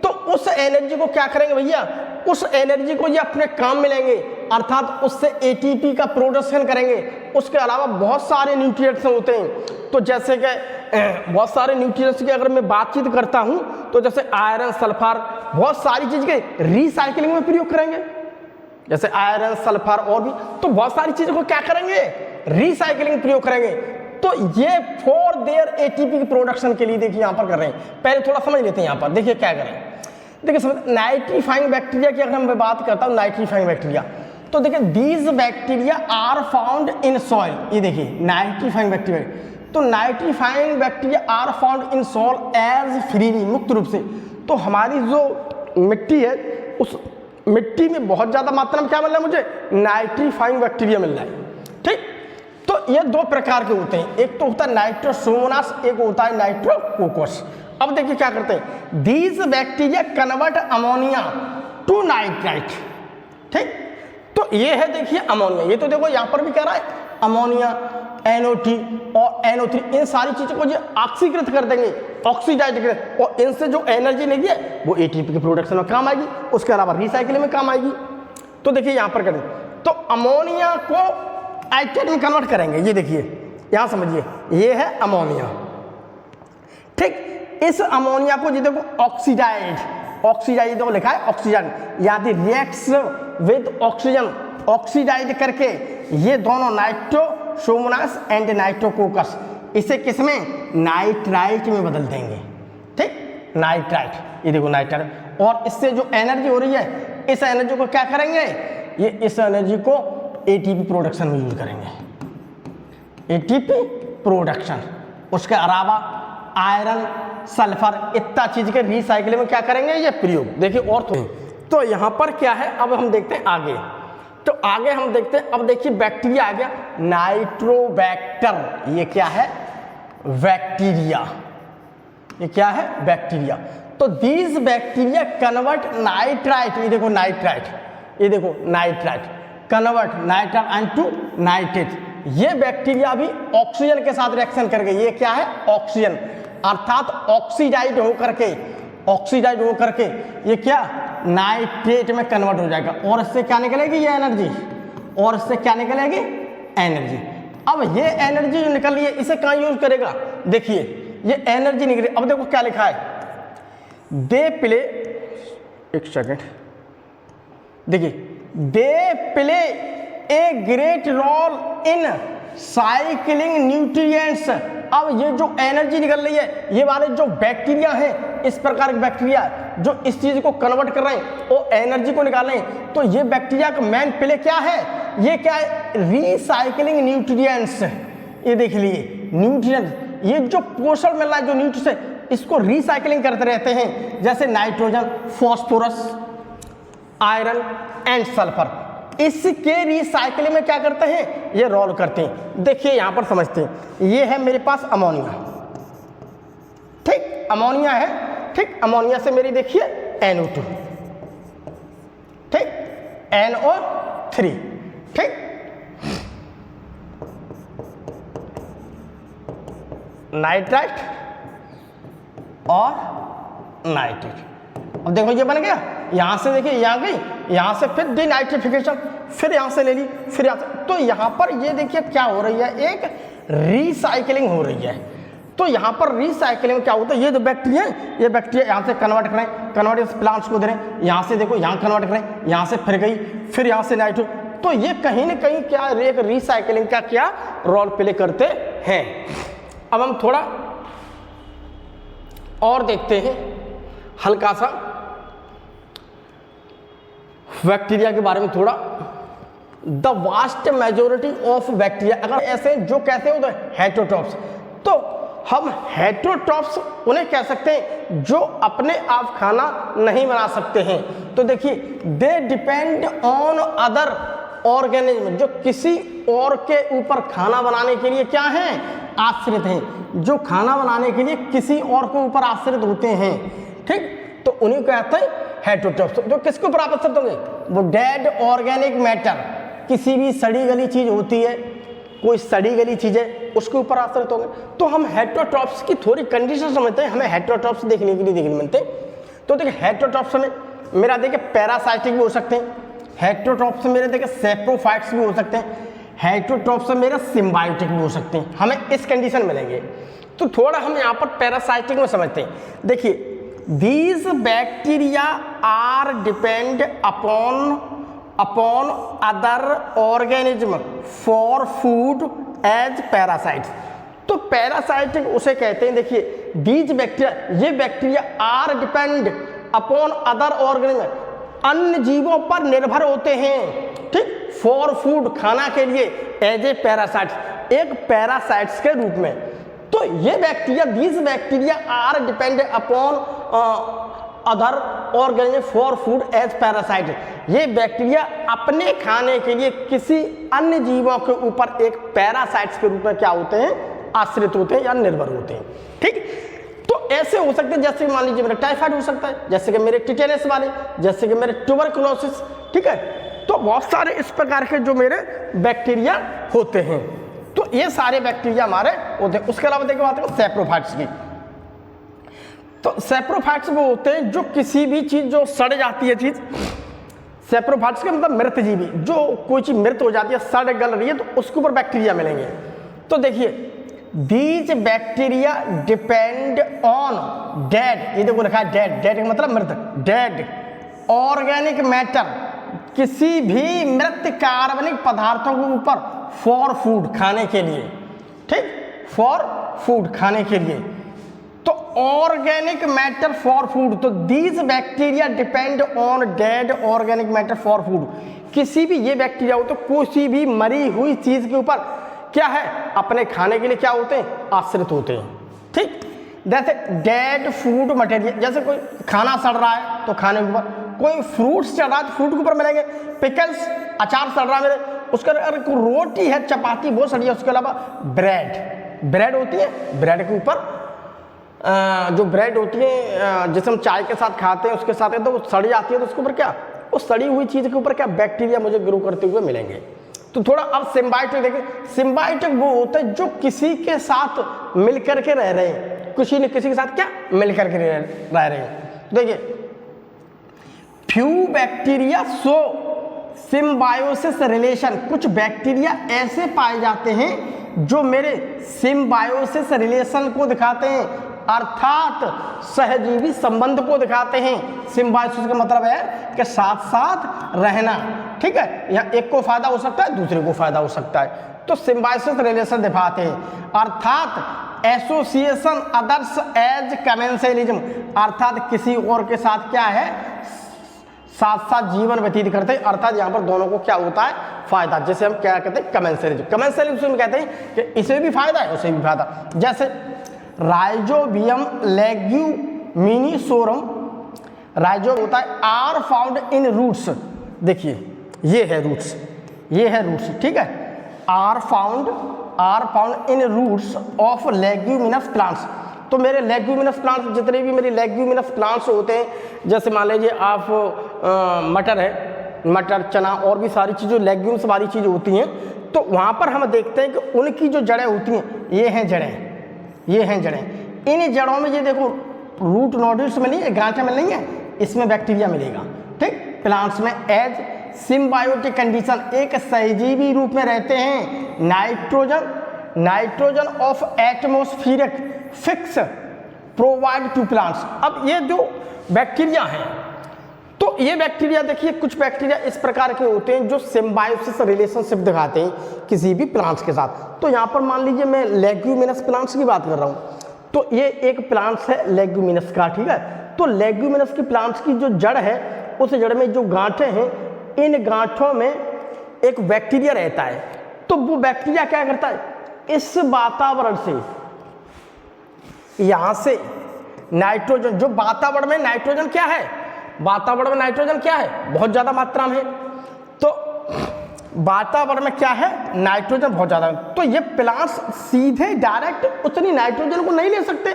तो उस एनर्जी को क्या करेंगे भैया, उस एनर्जी को ये अपने काम में लेंगे, अर्थात उससे एटीपी का प्रोडक्शन करेंगे। उसके अलावा बहुत सारे न्यूट्रिएंट्स होते हैं, तो जैसे कि बहुत सारे न्यूट्रिएंट्स की अगर मैं बातचीत करता हूं तो जैसे आयरन, सल्फर, बहुत सारी चीज के रिसाइकलिंग में प्रयोग करेंगे, जैसे आयरन, सल्फर और भी, तो बहुत सारी चीजों को क्या करेंगे, रिसाइकलिंग प्रयोग करेंगे। तो ये फॉर देयर एटीपी के प्रोडक्शन के लिए देखिए यहां पर कर रहे हैं। पहले थोड़ा समझ लेते हैं यहां पर, देखिए क्या करें। देखिए समझ, नाइट्रीफाइंग बैक्टीरिया की अगर मैं बात करता हूं, नाइट्रीफाइंग बैक्टीरिया, तो देखिए these bacteria are found in soil, ये देखिए नाइट्रीफाइंग बैक्टीरिया, तो nitrifying bacteria are found in soil as freely, मुक्त रूप से। तो हमारी जो मिट्टी है उस मिट्टी में बहुत ज्यादा मात्रा में क्या मिल रहा है मुझे, नाइट्रीफाइंग बैक्टीरिया मिल रहा है। ठीक, तो ये दो प्रकार के होते हैं, एक तो होता है नाइट्रोसोमोनास, एक होता है नाइट्रोकोकस। अब देखिए क्या करते हैं, these bacteria convert ammonia to nitrite. ठीक, तो ये है देखिए अमोनिया, ये तो देखो यहां पर भी कह रहा है अमोनिया, NO2 और NO3, इन सारी चीजों को ये ऑक्सीकृत कर देंगे, ऑक्सीडाइज कर, और इनसे जो एनर्जी लेगी है वो एटीपी के प्रोडक्शन में काम आएगी, उसके अलावा रिसाइकलिंग में काम आएगी। तो देखिए यहां पर करें तो अमोनिया को नाइट्रेट में कन्वर्ट करेंगे, ये देखिए यहां समझिए, ये है अमोनिया। ठीक, इस अमोनिया को ये देखो ऑक्सीडाइज, ऑक्सीडाइज देखो लिखा है ऑक्सीजन, यानी रिएक्ट्स विद ऑक्सीजन, ऑक्सीडाइज करके ये दोनों नाइट्रोसोमोनास एंड नाइट्रोकोकस, इसे किसमें, नाइट्राइट में बदल देंगे। ठीक, नाइट्राइट, ये देखो नाइट्राइट, और इससे जो एनर्जी हो रही है इस एनर्जी को क्या करेंगे, ये इस एनर्जी को एटीपी प्रोडक्शन में यूज करेंगे, एटीपी प्रोडक्शन। उसके अलावा आयरन, सल्फर इतना चीज के रिसाइकलिंग में क्या करेंगे, ये प्रयोग। देखिए और तो यहाँ पर क्या है, अब हम देखते हैं आगे, तो आगे हम देखते हैं, अब देखिए बैक्टीरिया आ गया, नाइट्रोबैक्टर, ये क्या है, बैक्टीरिया, ये क्या है, बैक्टीरिया। तो दीज बैक्टीरिया कन्वर्ट नाइट्राइट, ये देखो नाइट्राइट, ये देखो nitrite, convert nitrite into nitrate. ये बैक्टीरिया भी ऑक्सीजन के साथ रिएक्शन करके, ये क्या है, ऑक्सीजन, अर्थात ऑक्सीडाइज होकर के, ऑक्सीडाइज होकर के ये क्या, नाइट्रेट में कन्वर्ट हो जाएगा, और इससे क्या निकलेगी, ये एनर्जी, और इससे क्या निकलेगी, एनर्जी। अब ये एनर्जी जो निकल रही है इसे कहाँ यूज करेगा, देखिए ये एनर्जी निकली। अब देखो क्या लिखा है, दे प्ले, एक सेकेंड, देखिए they play a great role in cycling nutrients. अब ये जो एनर्जी निकल रही है, ये वाले जो बैक्टीरिया हैं, इस प्रकार के बैक्टीरिया जो इस चीज को कन्वर्ट कर रहे हैं और एनर्जी को निकाल रहे हैं, तो ये बैक्टीरिया का मेन प्ले क्या है, ये क्या है, रिसाइक्लिंग न्यूट्रिएंट्स। ये देख लिए न्यूट्रिएंट्स, ये जो पोषण मिल रहा है, जो न्यूट्रिएंट्स इसको रिसाइकलिंग करते रहते हैं, जैसे nitrogen, phosphorus, iron and sulphur, इसके रिसाइकलिंग में क्या करते हैं, ये रोल करते हैं। देखिए यहां पर समझते हैं, ये है मेरे पास अमोनिया, ठीक, अमोनिया है, ठीक, अमोनिया से मेरी देखिए NO2, ठीक, NO3, ठीक, नाइट्राइट और नाइट्रेट। अब देखो ये बन गया, यहां से देखिए यहां गई, यहां से फिर डिनाइट्रिफिकेशन, फिर यहां से ले ली, फिर यहां से, तो यहां पर ये देखिए क्या हो रही है, एक रिसाइकलिंग हो रही है। तो यहां पर रिसाइकलिंग क्या होता है, ये जो बैक्टीरिया है, ये बैक्टीरिया यहां से कन्वर्ट करें, कन्वर्ट इस प्लांट्स को दे रहे हैं, यहां से देखो यहां कन्वर्ट करें, यहां से फिर गई, फिर यहां से नाइट्रो, तो ये कहीं ना कहीं क्या एक रिसाइकलिंग का क्या रोल प्ले करते हैं। अब हम थोड़ा और देखते हैं हल्का सा बैक्टीरिया के बारे में थोड़ा। The vast majority of bacteria, अगर ऐसे जो कहते हो तो हेटेरोट्रॉप्स, तो हम हेटेरोट्रॉप्स उन्हें कह सकते हैं जो अपने आप खाना नहीं बना सकते हैं। तो देखिए they depend on other organism, जो किसी और के ऊपर खाना बनाने के लिए क्या हैं, आश्रित हैं, जो खाना बनाने के लिए किसी और के ऊपर आश्रित होते हैं, ठीक, तो उन्हीं को कहते हैं हेटेरोट्रॉप्स। जो किसके ऊपर आश्रित होंगे, वो डेड ऑर्गेनिक मैटर, किसी भी सड़ी गली चीज होती है, कोई सड़ी गली चीजें उसके ऊपर आश्रित होंगे। तो हम हेटेरोट्रॉप्स की थोड़ी कंडीशन समझते हैं, हमें हेटेरोट्रॉप्स देखने के लिए देखने मिलते हैं। तो देखिए हेटेरोट्रॉप्स में मेरा देखिए पैरासाइटिक भी हो सकते हैं, हेटेरोट्रॉप्स में मेरे देखिए सैप्रोफाइट्स भी हो सकते हैं, हेटेरोट्रॉप्स में मेरा सिम्बायोटिक भी हो सकते हैं, हमें इस कंडीशन मिलेंगे। तो थोड़ा हम यहाँ पर पैरासाइटिक में समझते हैं। देखिए these bacteria are depend upon other organism for food as parasites। तो पैरासाइटिक उसे कहते हैं, देखिए these bacteria, ये bacteria are depend upon other organism, अन्य जीवों पर निर्भर होते हैं, ठीक, फॉर फूड, खाना के लिए, एज ए पैरासाइट्स, एक पैरासाइट्स के रूप में। तो ये bacteria, these bacteria are depend upon other organism for food as parasite. ये बैक्टीरिया अपने खाने के लिए किसी अन्य जीवों के ऊपर एक पैरासाइट्स के रूप में क्या होते हैं, आश्रित होते हैं या निर्भर होते हैं, ठीक। तो ऐसे हो सकते हैं, जैसे मान लीजिए मेरा टाइफाइड हो सकता है, जैसे कि मेरे टिटेनस वाले, जैसे कि मेरे ट्यूबरकुलोसिस, ठीक है। तो बहुत सारे इस प्रकार के जो मेरे बैक्टीरिया होते हैं, तो ये सारे बैक्टीरिया हमारे होते हैं। उसके अलावा देखिए बात करें सैप्रोफाइट्स की, तो सैप्रोफाइट्स वो होते हैं जो किसी भी चीज़ जो सड़ जाती है चीज़, सैप्रोफाइट्स का मतलब मृत जीवी, जो कोई चीज़ मृत हो जाती है, सड़ गल रही है, तो उसके ऊपर बैक्टीरिया मिलेंगे। तो देखिए these bacteria depend on dead, ये देखो लिखा है डेड, डेड का मतलब मृत, डेड ऑर्गेनिक मैटर, किसी भी मृत कार्बनिक पदार्थों के ऊपर फॉर फूड, खाने के लिए, ठीक, फॉर फूड, खाने के लिए। तो ऑर्गेनिक मैटर फॉर फूड, तो these bacteria depend on dead organic matter for food, किसी भी ये बैक्टीरिया हो तो किसी भी मरी हुई चीज के ऊपर क्या है, अपने खाने के लिए क्या होते हैं, आश्रित होते हैं, ठीक। जैसे डेड फूड मटेरियल, जैसे कोई खाना सड़ रहा है तो खाने के ऊपर, कोई फ्रूट्स चढ़ रहा है तो फ्रूट के ऊपर मिलेंगे, पिकल्स, अचार सड़ रहा है मेरे, उसके अगर रोटी है, चपाती वो सड़ी है, उसके अलावा ब्रेड, ब्रेड होती है, ब्रेड के ऊपर जो ब्रेड होती है जिसे हम चाय के साथ खाते हैं, उसके साथ तो वो सड़ जाती है, तो उसके ऊपर क्या, उस सड़ी हुई चीज़ के ऊपर क्या बैक्टीरिया मुझे ग्रो करते हुए मिलेंगे। तो थोड़ा अब सिम्बायोटिक देखें, सिम्बायोटिक वो होता है जो किसी के साथ मिलकर के रह रहे हैं, किसी न किसी के साथ क्या मिलकर के रह रहे हैं। देखिए few bacteria so symbiosis relation, कुछ बैक्टीरिया ऐसे पाए जाते हैं जो मेरे सिम्बायोसिस रिलेशन को दिखाते हैं, अर्थात सहजीवी संबंध को दिखाते हैं। सिम्बायोसिस का मतलब है कि साथ साथ रहना, ठीक है, यहाँ एक को फायदा हो सकता है, दूसरे को फायदा हो सकता है, तो सिम्बायोसिस रिलेशन दिखाते हैं, अर्थात एसोसिएशन अदर्स एज कमेंसलिज्म, अर्थात किसी और के साथ क्या है, साथ साथ जीवन व्यतीत करते हैं, अर्थात यहाँ पर दोनों को क्या होता है, फायदा, जैसे हम क्या कहते हैं, कमेंसलिज्म। कमेंसलिज्म कहते हैं कि इसे भी फायदा है उसे भी फायदा, जैसे राइजोबियम लेग्यूमिनिसोरम, राइजो होता है, आर फाउंड इन रूट्स, देखिए ये है रूट्स, ये है रूट्स, ठीक है, are found in roots of leguminous plants. तो मेरे लेग्यूमिनस प्लांट्स, जितने भी मेरे लेग्यूमिनस प्लांट्स होते हैं, जैसे मान लीजिए आप मटर है, मटर, चना और भी सारी चीज़ें लेग्यूम्स वाली चीज़ें होती हैं, तो वहाँ पर हम देखते हैं कि उनकी जो जड़ें होती हैं, ये हैं जड़ें, ये हैं जड़ें, इन जड़ों में ये देखो रूट नोड्यूल्स में नहीं है, गांठें में नहीं है, इसमें बैक्टीरिया मिलेगा, ठीक। प्लांट्स में एज सिम्बायोटिक कंडीशन, एक सहजीवी रूप में रहते हैं, nitrogen of atmospheric fix provide to plants. अब ये जो बैक्टीरिया हैं, तो ये बैक्टीरिया देखिए, कुछ बैक्टीरिया इस प्रकार के होते हैं जो सिम्बायोसिस रिलेशनशिप दिखाते हैं किसी भी प्लांट्स के साथ। तो यहाँ पर मान लीजिए मैं लेग्यूमिनस प्लांट्स की बात कर रहा हूँ, तो ये एक प्लांट्स है लेग्यूमिनस का, ठीक है। तो लेग्यूमिनस की प्लांट्स की जो जड़ है, उस जड़ में जो गांठें हैं, इन गांठों में एक बैक्टीरिया रहता है। तो वो बैक्टीरिया क्या करता है, इस वातावरण से, यहाँ से नाइट्रोजन, जो वातावरण में नाइट्रोजन क्या है, वातावरण में नाइट्रोजन क्या है, बहुत ज़्यादा मात्रा में है, तो वातावरण में क्या है, नाइट्रोजन बहुत ज़्यादा है। तो ये प्लांट्स सीधे डायरेक्ट उतनी नाइट्रोजन को नहीं ले सकते,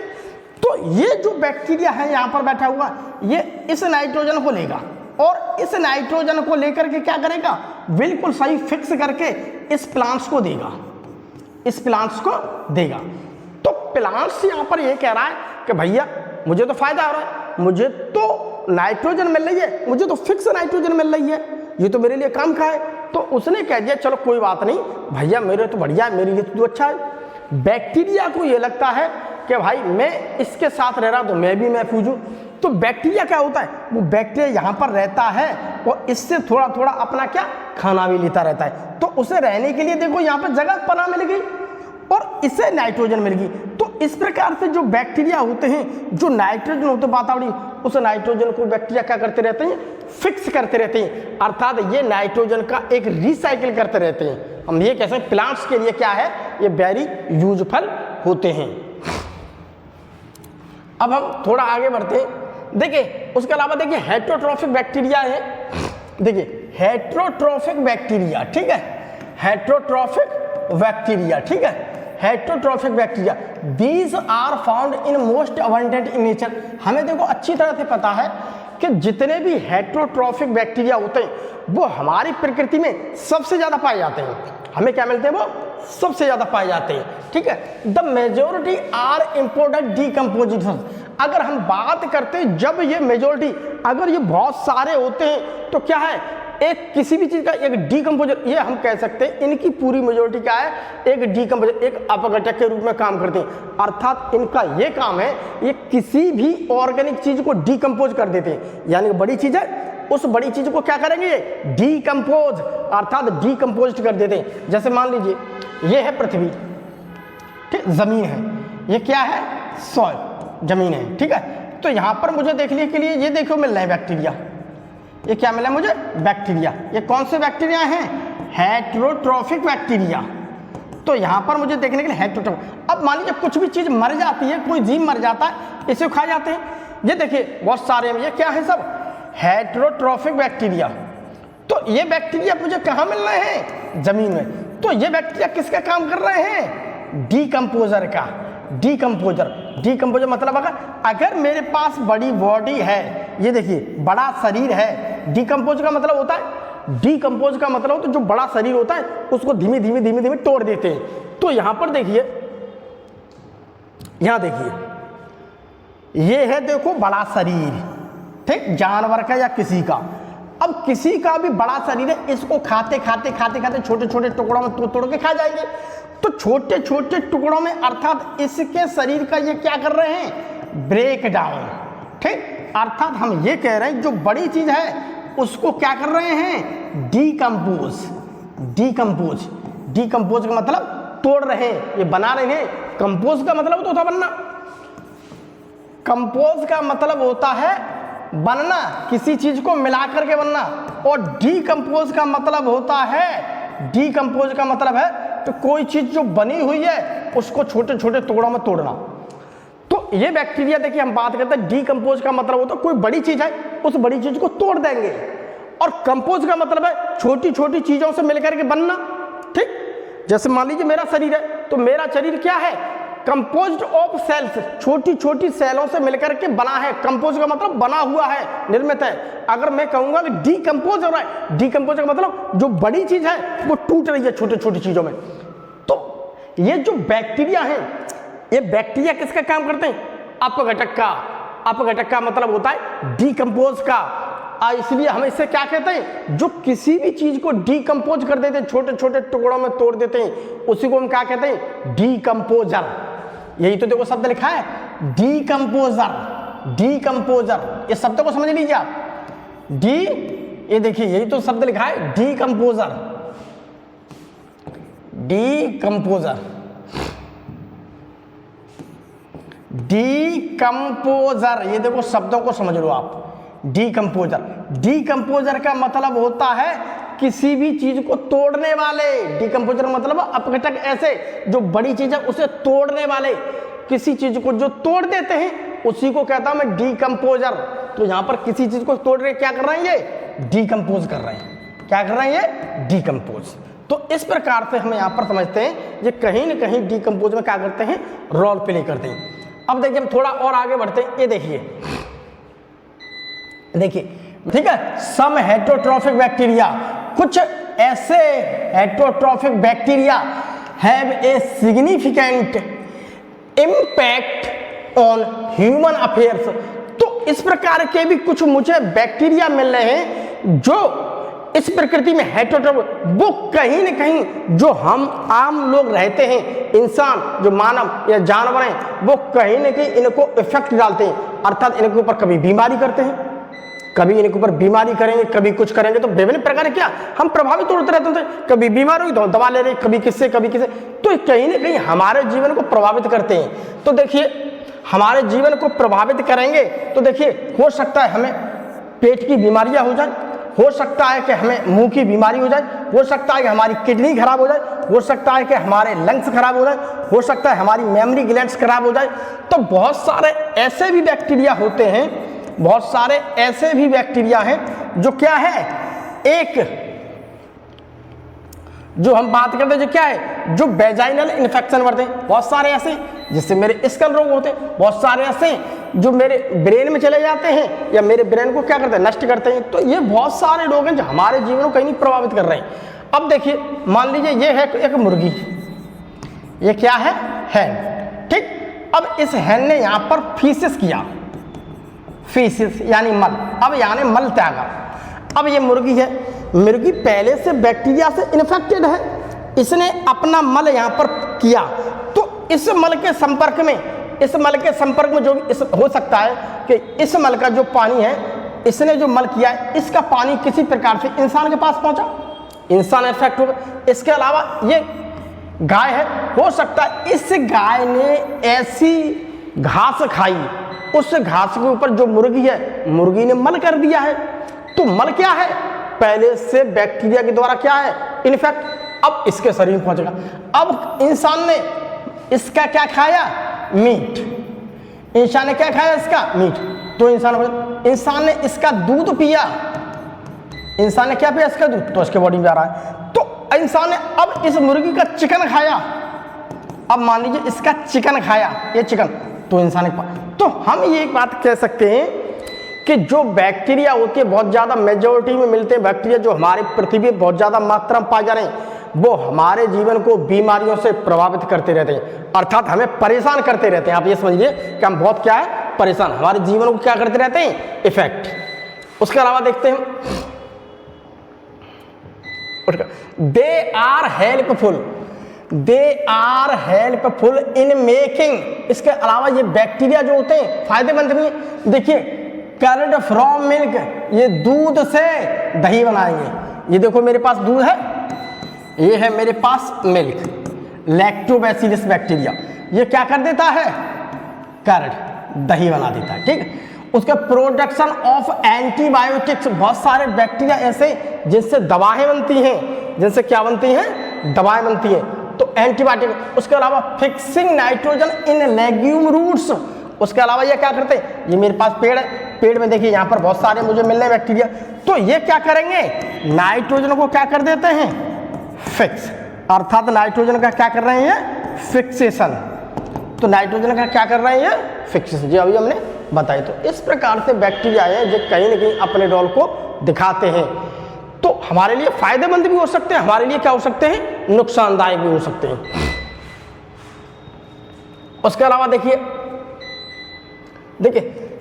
तो ये जो बैक्टीरिया है यहाँ पर बैठा हुआ, ये इस नाइट्रोजन को लेगा और इस नाइट्रोजन को लेकर के क्या करेगा, बिल्कुल सही फिक्स करके इस प्लांट्स को देगा। इस प्लांट्स को देगा। तो प्लांट्स यहाँ पर ये कह रहा है कि भैया मुझे तो फायदा हो रहा है, मुझे तो नाइट्रोजन मिल रही है, मुझे तो फिक्स नाइट्रोजन मिल रही है, ये तो मेरे लिए काम का है। तो उसने कह दिया चलो कोई बात नहीं भैया, मेरे तो बढ़िया है, मेरे लिए तो अच्छा है। बैक्टीरिया को ये लगता है कि भाई मैं इसके साथ रह रहा तो मैं भी महफूज हूँ। तो बैक्टीरिया क्या होता है, वो बैक्टीरिया यहाँ पर रहता है और इससे थोड़ा थोड़ा अपना क्या खाना भी लेता रहता है। तो उसे रहने के लिए देखो यहाँ पर जगह पनाह मिल गई और इसे नाइट्रोजन मिल गई। तो इस प्रकार से जो बैक्टीरिया होते हैं, जो नाइट्रोजन होते वातावरण, उस नाइट्रोजन को बैक्टीरिया क्या करते रहते हैं, फिक्स करते रहते हैं, अर्थात ये नाइट्रोजन का एक रिसाइकिल करते रहते हैं। हम ये कह सकते हैं प्लांट्स के लिए क्या है, ये वेरी यूजफुल होते हैं। अब हम थोड़ा आगे बढ़ते हैं। देखिए उसके अलावा देखिए हेटेरोट्रॉफिक बैक्टीरिया है। देखिए हेटेरोट्रॉफिक बैक्टीरिया, ठीक है, हेटेरोट्रॉफिक बैक्टीरिया, ठीक है, heterotrophic bacteria, these are found in most abundant in nature. हमें देखो अच्छी तरह से पता है कि जितने भी हेटेरोट्रॉफिक बैक्टीरिया होते हैं वो हमारी प्रकृति में सबसे ज्यादा पाए जाते हैं। हमें क्या मिलते हैं, वो सबसे ज्यादा पाए जाते हैं, ठीक है। The majority are important decomposition. अगर हम बात करते हैं जब ये मेजोरिटी, अगर ये बहुत सारे होते हैं तो क्या है, एक किसी भी चीज का एक डीकम्पोजर, ये हम कह सकते हैं इनकी पूरी मेजोरिटी क्या है, एक डीकम्पोजर, एक अपघटक के रूप में काम करते हैं। अर्थात इनका ये काम है, ये किसी भी ऑर्गेनिक चीज को डीकम्पोज कर देते हैं। यानी बड़ी चीज है, उस बड़ी चीज को क्या करेंगे, ये डीकम्पोज, अर्थात डीकम्पोज कर देते हैं। जैसे मान लीजिए ये है पृथ्वी, ठीक, जमीन है, ये क्या है, सॉइल, जमीन है, ठीक है। तो यहां पर मुझे देखने के लिए ये देखो मिल रहा है बैक्टीरिया, ये क्या मिला मुझे, बैक्टीरिया। ये कौन से बैक्टीरिया हैं, हेटेरोट्रॉफिक बैक्टीरिया। तो यहां पर मुझे देखने के लिए हेटेरोट्रॉफिक। अब मान लीजिए कुछ भी चीज मर जाती है, कोई जीव मर जाता है, इसे खा जाते हैं। ये देखिए बहुत सारे हैं, ये क्या है, सब हेटेरोट्रॉफिक बैक्टीरिया। तो ये बैक्टीरिया मुझे कहाँ मिल रहे हैं, जमीन में। तो ये बैक्टीरिया किसका काम कर रहे हैं, डीकम्पोजर का। डीकम्पोजर, डीकम्पोजर मतलब अगर मेरे पास बड़ी बॉडी है, ये देखिए बड़ा शरीर है, डीकम्पोज का मतलब होता है, डीकम्पोज का मतलब होता है जो बड़ा शरीर होता है उसको धीमे धीमे धीमे धीमे तोड़ देते हैं। तो यहां पर देखिए, यहां देखिए ये है, देखो बड़ा शरीर, ठीक, जानवर का या किसी का। अब किसी का भी बड़ा शरीर है, इसको खाते खाते खाते खाते छोटे छोटे टुकड़ों में तोड़ तोड़ के खा जाएंगे। तो छोटे छोटे टुकड़ों में, अर्थात इसके शरीर का ये क्या कर रहे हैं, ब्रेक डाउन, ठीक। अर्थात हम ये कह रहे हैं जो बड़ी चीज है उसको क्या कर रहे हैं, डीकम्पोज। डीकम्पोज, डीकम्पोज का मतलब तोड़ रहे हैं, ये बना रहे हैं। कंपोज का मतलब तो होता बनना, कंपोज का मतलब होता है बनना, किसी चीज को मिला करके बनना। और डीकम्पोज का मतलब होता है, डीकम्पोज का मतलब है तो कोई चीज जो बनी हुई है उसको छोटे छोटे टुकड़ों में तोड़ना। तो ये बैक्टीरिया देखिए हम बात करते हैं, डीकम्पोज का मतलब होता है कोई बड़ी चीज है उस बड़ी चीज को तोड़ देंगे, और कंपोज का मतलब है छोटी छोटी चीजों से मिलकर के बनना, ठीक। जैसे मान लीजिए मेरा शरीर है, तो मेरा शरीर क्या है, कंपोज्ड ऑफ सेल्स, छोटी छोटी सेलों से मिलकर के बना है। कंपोज का मतलब बना हुआ है, निर्मित है। अगर मैं कहूंगा कि डीकम्पोज हो रहा है, डीकम्पोज का मतलब जो बड़ी चीज है वो टूट रही है छोटी छोटी चीजों में। तो ये जो बैक्टीरिया है, ये बैक्टीरिया किसका काम करते हैं, अपघटक का। अपघटक का मतलब होता है डीकम्पोज का। इसलिए हम इससे क्या कहते हैं, जो किसी भी चीज को डीकम्पोज कर देते हैं, छोटे छोटे टुकड़ों में तोड़ देते हैं, उसी को हम क्या कहते हैं, डीकम्पोजर। यही तो देखो शब्द लिखा है, डीकम्पोजर, डीकम्पोजर। इस शब्द को समझ लीजिए आप, डी, ये देखिए यही तो शब्द लिखा है, डीकम्पोजर, डीकम्पोजर, डीकम्पोजर। ये देखो शब्दों को समझ लो आप, डीकम्पोजर। डीकम्पोजर का मतलब होता है किसी भी चीज को तोड़ने वाले। डीकम्पोजर मतलब अपघटक, ऐसे जो बड़ी चीज है उसे तोड़ने वाले, किसी चीज को जो तोड़ देते हैं उसी को कहता हूं मैं डीकम्पोजर। तो यहां पर किसी चीज को तोड़ रहे, क्या कर रहे हैं, ये डीकम्पोज कर रहे हैं। क्या कर रहे हैं, ये डीकम्पोज। तो इस प्रकार से हम यहां पर समझते हैं ये कहीं ना कहीं डीकम्पोज में क्या करते हैं, रोल प्ले करते हैं। अब देखिए हम थोड़ा और आगे बढ़ते हैं। ये देखिए, देखिए ठीक है, सम हेटेरोट्रॉफिक बैक्टीरिया, कुछ ऐसे heterotrophic bacteria have a significant impact on human affairs. तो इस प्रकार के भी कुछ मुझे बैक्टीरिया मिल रहे हैं जो इस प्रकृति में हेटेरोट्रॉफ, वो कहीं न कहीं जो हम आम लोग रहते हैं, इंसान जो मानव या जानवर हैं, वो कहीं न कहीं इनको इफेक्ट डालते हैं, अर्थात इनके ऊपर कभी बीमारी करते हैं, कभी इनके ऊपर बीमारी करेंगे, कभी कुछ करेंगे, तो विभिन्न प्रकार क्या हम प्रभावित होते रहते हैं। कभी बीमार हुई तो दवा ले रहे, कभी किससे कभी किससे, तो कहीं न कहीं हमारे जीवन को प्रभावित करते हैं। तो देखिए हमारे जीवन को प्रभावित करेंगे तो देखिए हो सकता है हमें पेट की बीमारियां हो जाए, हो सकता है कि हमें मुंह की बीमारी हो जाए, हो सकता है कि हमारी किडनी खराब हो जाए, हो सकता है कि हमारे लंग्स खराब हो जाए, हो सकता है हमारी मेमोरी ग्लैंड्स खराब हो जाए। तो बहुत सारे ऐसे भी बैक्टीरिया होते हैं, बहुत सारे ऐसे भी बैक्टीरिया हैं जो क्या है, एक जो हम बात करते हैं जो क्या है, जो वेजाइनल इन्फेक्शन बढ़ते हैं, बहुत सारे ऐसे जिससे मेरे स्कल रोग होते हैं, बहुत सारे ऐसे जो मेरे ब्रेन में चले जाते हैं या मेरे ब्रेन को क्या करते हैं, नष्ट करते हैं। तो ये बहुत सारे रोग हैं जो हमारे जीवन को कहीं नहीं प्रभावित कर रहे हैं। अब देखिए मान लीजिए ये है एक मुर्गी, ये क्या है, हैन, ठीक। अब इस हैन ने यहाँ पर फीसिस किया, फीसिस यानी मल, अब यानी मल त्यागा। अब ये मुर्गी है, मुर्गी पहले से बैक्टीरिया से इन्फेक्टेड है, इसने अपना मल यहाँ पर किया, तो इस मल के संपर्क में, इस मल के संपर्क में जो इस हो सकता है कि इस मल का जो पानी है, इसने जो मल किया है, इसका पानी किसी प्रकार से इंसान के पास पहुंचा, इंसान इन्फेक्ट हो गया। इसके अलावा ये गाय है, हो सकता है इस गाय ने ऐसी घास खाई, उस घास के ऊपर जो मुर्गी है, मुर्गी ने मल कर दिया है। तो मल क्या है, पहले से बैक्टीरिया के द्वारा क्या है, इन्फेक्ट, अब इसके शरीर में पहुंचेगा। अब इंसान ने इसका क्या खाया, मीट, इंसान ने क्या खाया, इसका मीट, तो इंसान ने इसका दूध पिया, इंसान ने क्या पिया, इसका दूध, तो इसके बॉडी में आ रहा है। तो इंसान ने अब इस मुर्गी का चिकन खाया, अब मान लीजिए इसका चिकन खाया, ये चिकन, तो इंसान ने, तो हम ये एक बात कह सकते हैं कि जो बैक्टीरिया होती है बहुत ज़्यादा मेजॉरिटी में मिलते हैं बैक्टीरिया जो हमारी पृथ्वी में बहुत ज़्यादा मात्रा में पाए जा रहे हैं, वो हमारे जीवन को बीमारियों से प्रभावित करते रहते हैं, अर्थात हमें परेशान करते रहते हैं। आप ये समझिए कि हम बहुत क्या है, परेशान, हमारे जीवन को क्या करते रहते हैं, इफेक्ट। उसके अलावा देखते हैं they are helpful, they are helpful in making, इसके अलावा ये बैक्टीरिया जो होते हैं फायदेमंद भी हैं। देखिए कर्ड फ्रॉम मिल्क, ये दूध से दही बनाएंगे, ये देखो मेरे पास दूध है, ये है मेरे पास मिल्क, लैक्टोबैसिलस बैक्टीरिया, ये क्या कर देता है, कर्ड, दही बना देता है, ठीक। उसके प्रोडक्शन ऑफ एंटीबायोटिक्स, बहुत सारे बैक्टीरिया ऐसे जिनसे दवाएं बनती हैं, जिनसे क्या बनती हैं, दवाएं बनती हैं, तो एंटीबायोटिक। उसके अलावा fixing nitrogen in legume roots, उसके अलावा ये क्या करते हैं, ये मेरे पास पेड़ है, पेड़ में देखिए यहाँ पर बहुत सारे मुझे मिल रहे हैं बैक्टीरिया, तो ये क्या करेंगे, नाइट्रोजन को क्या कर देते हैं, फिक्स, अर्थात नाइट्रोजन का क्या कर रहे हैं, फिक्सेशन। तो नाइट्रोजन का क्या कर रहे हैं, फिक्सेशन, जो अभी हमने बताई। तो इस प्रकार से बैक्टीरिया है जो कहीं ना कहीं अपने रोल को दिखाते हैं, तो हमारे लिए फायदेमंद भी हो सकते हैं, हमारे लिए क्या हो सकते हैं, नुकसानदायक भी हो सकते हैं। उसके अलावा देखिए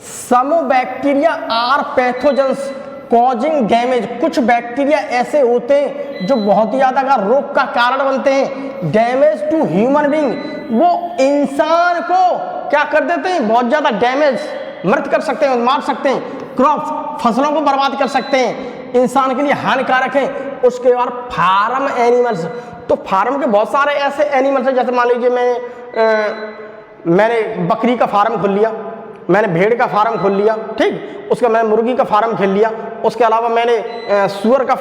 some bacteria are pathogens causing damage, कुछ बैक्टीरिया ऐसे होते हैं जो बहुत ही ज्यादा रोग का कारण बनते हैं, डैमेज टू ह्यूमन बीइंग, वो इंसान को क्या कर देते हैं, बहुत ज्यादा डैमेज, मृत कर सकते हैं, मार सकते हैं, क्रॉप, फसलों को बर्बाद कर सकते हैं, इंसान के लिए हानिकारक है। उसके बाद फार्म एनिमल्स, तो फार्म के बहुत सारे ऐसे एनिमल्स हैं, जैसे मान लीजिए मैंने बकरी का फार्म खोल लिया, मैंने भेड़ का फार्म खोल लिया, ठीक, उसका मैंने मुर्गी का फार्म खोल लिया, उसके अलावा मैंने सुअर का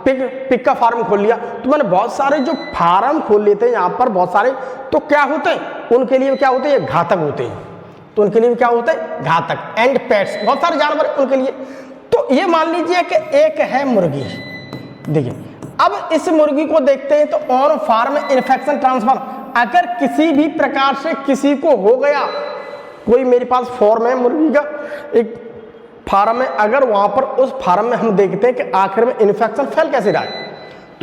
पिग का फार्म खोल लिया, तो मैंने बहुत सारे जो फार्म खोल लेते हैं यहाँ पर बहुत सारे, तो क्या होते हैं, उनके लिए क्या होते हैं, ये घातक होते हैं, तो उनके लिए क्या होता है, घातक, एंड पेट्स, बहुत सारे जानवर उनके लिए। तो ये मान लीजिए कि एक है मुर्गी, देखिए अब इस मुर्गी को देखते हैं, तो ऑन फार्म इन्फेक्शन ट्रांसफर, अगर किसी भी प्रकार से किसी को हो गया, कोई मेरे पास फॉर्म है मुर्गी का, एक फार्म है, अगर वहां पर उस फार्म में हम देखते हैं कि आखिर में इन्फेक्शन फैल कैसे रहा है,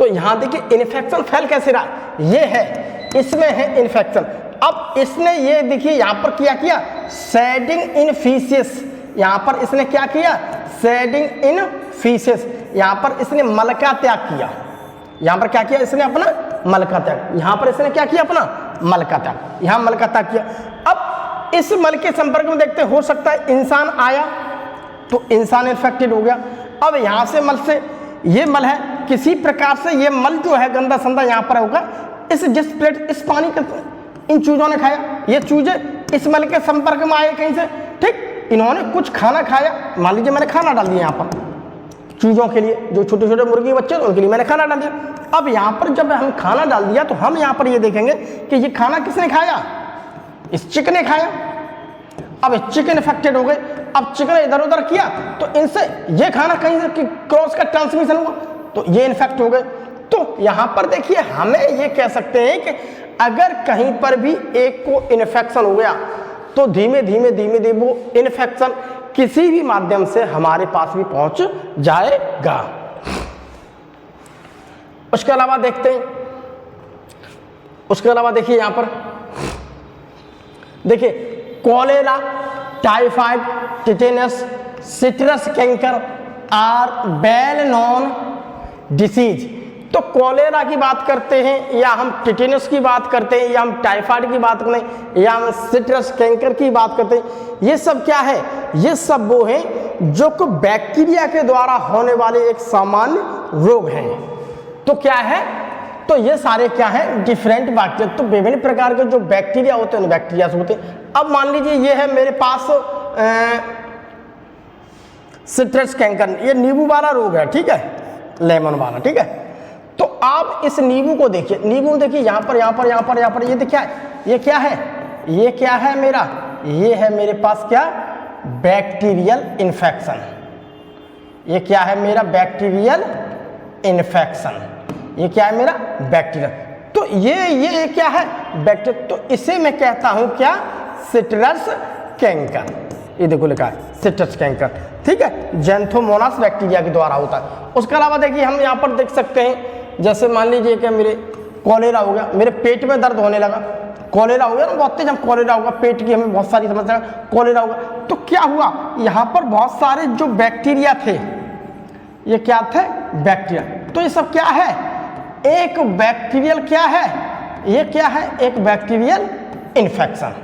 तो यहाँ देखिए इन्फेक्शन फैल कैसे रहा, ये है, इसमें है इन्फेक्शन। अब इसने ये देखिए यहाँ पर किया शेडिंग इन फीसेस, यहाँ पर इसने क्या किया, शेडिंग इन फीसेस, यहाँ पर इसने मल का त्याग किया, यहाँ पर क्या किया इसने, अपना मल का त्याग, यहाँ पर इसने क्या किया, अपना मल का त्याग, यहाँ मल का त्याग किया। अब इस मल के संपर्क में देखते हो सकता है इंसान आया तो इंसान इन्फेक्टेड हो गया। अब यहाँ से मल से, ये मल है, किसी प्रकार से ये मल जो है गंदा संदा यहाँ पर होगा, इस जिस प्लेट इस पानी का इन चूजों ने खाया, ये चूजे इस मल के संपर्क में आए कहीं से, ठीक, इन्होंने कुछ खाना खाया, मान लीजिए मैंने खाना डाल दिया यहाँ पर चूजों के लिए, जो छोटे छोटे मुर्गी बच्चे उनके लिए मैंने खाना डाल दिया। अब यहाँ पर जब हम खाना डाल दिया तो हम यहाँ पर ये देखेंगे कि ये खाना किसने खाया, इस चिकन ने खाया। अब चिकन इन्फेक्टेड हो गए, अब चिकन इधर उधर किया तो इनसे ये खाना कहीं से क्रॉस का ट्रांसमिशन हुआ तो ये इन्फेक्ट हो गए। तो यहाँ पर देखिए हमें ये कह सकते हैं कि अगर कहीं पर भी एक को इन्फेक्शन हो गया तो धीमे धीमे वो इन्फेक्शन किसी भी माध्यम से हमारे पास भी पहुंच जाएगा। उसके अलावा देखते हैं, उसके अलावा देखिए यहाँ पर देखिए cholera, typhoid, tetanus, citrus canker are well known disease. तो कॉलेरा की बात करते हैं या हम टिटेनस की बात करते हैं या हम टाइफाइड की बात करते हैं या हम सिट्रस कैंकर की बात करते हैं, ये सब क्या है, ये सब वो हैं जो कि बैक्टीरिया के द्वारा होने वाले एक सामान्य रोग हैं। तो क्या है, तो ये सारे क्या है, डिफरेंट बैक्टीरिया। तो विभिन्न प्रकार के जो बैक्टीरिया होते हैं बैक्टीरिया से होते हैं। अब मान लीजिए ये है मेरे पास सिट्रस कैंकर, ये नींबू वाला रोग है, ठीक है, लेमन वाला, ठीक है। तो आप इस नींबू को देखिए, नींबू देखिए यहाँ पर यहाँ पर यहाँ पर यहाँ पर, ये देखिए ये क्या है, ये क्या है मेरा, ये है मेरे पास क्या, बैक्टीरियल इन्फेक्शन। ये क्या है मेरा, बैक्टीरियल इन्फेक्शन। ये क्या है मेरा, बैक्टीरिया। तो ये क्या है, बैक्टीरिया। तो इसे मैं कहता हूं क्या, सिट्रस कैंकर। ये देखो लिखा है सिट्रस कैंकर, ठीक है, ज़ैंथोमोनास बैक्टीरिया के द्वारा होता है। उसके अलावा देखिए हम यहाँ पर देख सकते हैं, जैसे मान लीजिए कि मेरे कॉलेरा हो गया, मेरे पेट में दर्द होने लगा, कॉलेरा हो गया ना, बहुत तेज हम कॉलेरा होगा, पेट की हमें बहुत सारी समस्या, कॉलेरा होगा। तो क्या हुआ, यहाँ पर बहुत सारे जो बैक्टीरिया थे, ये क्या थे, बैक्टीरिया। तो ये सब क्या है, एक बैक्टीरियल क्या है, ये क्या है, एक बैक्टीरियल इन्फेक्शन।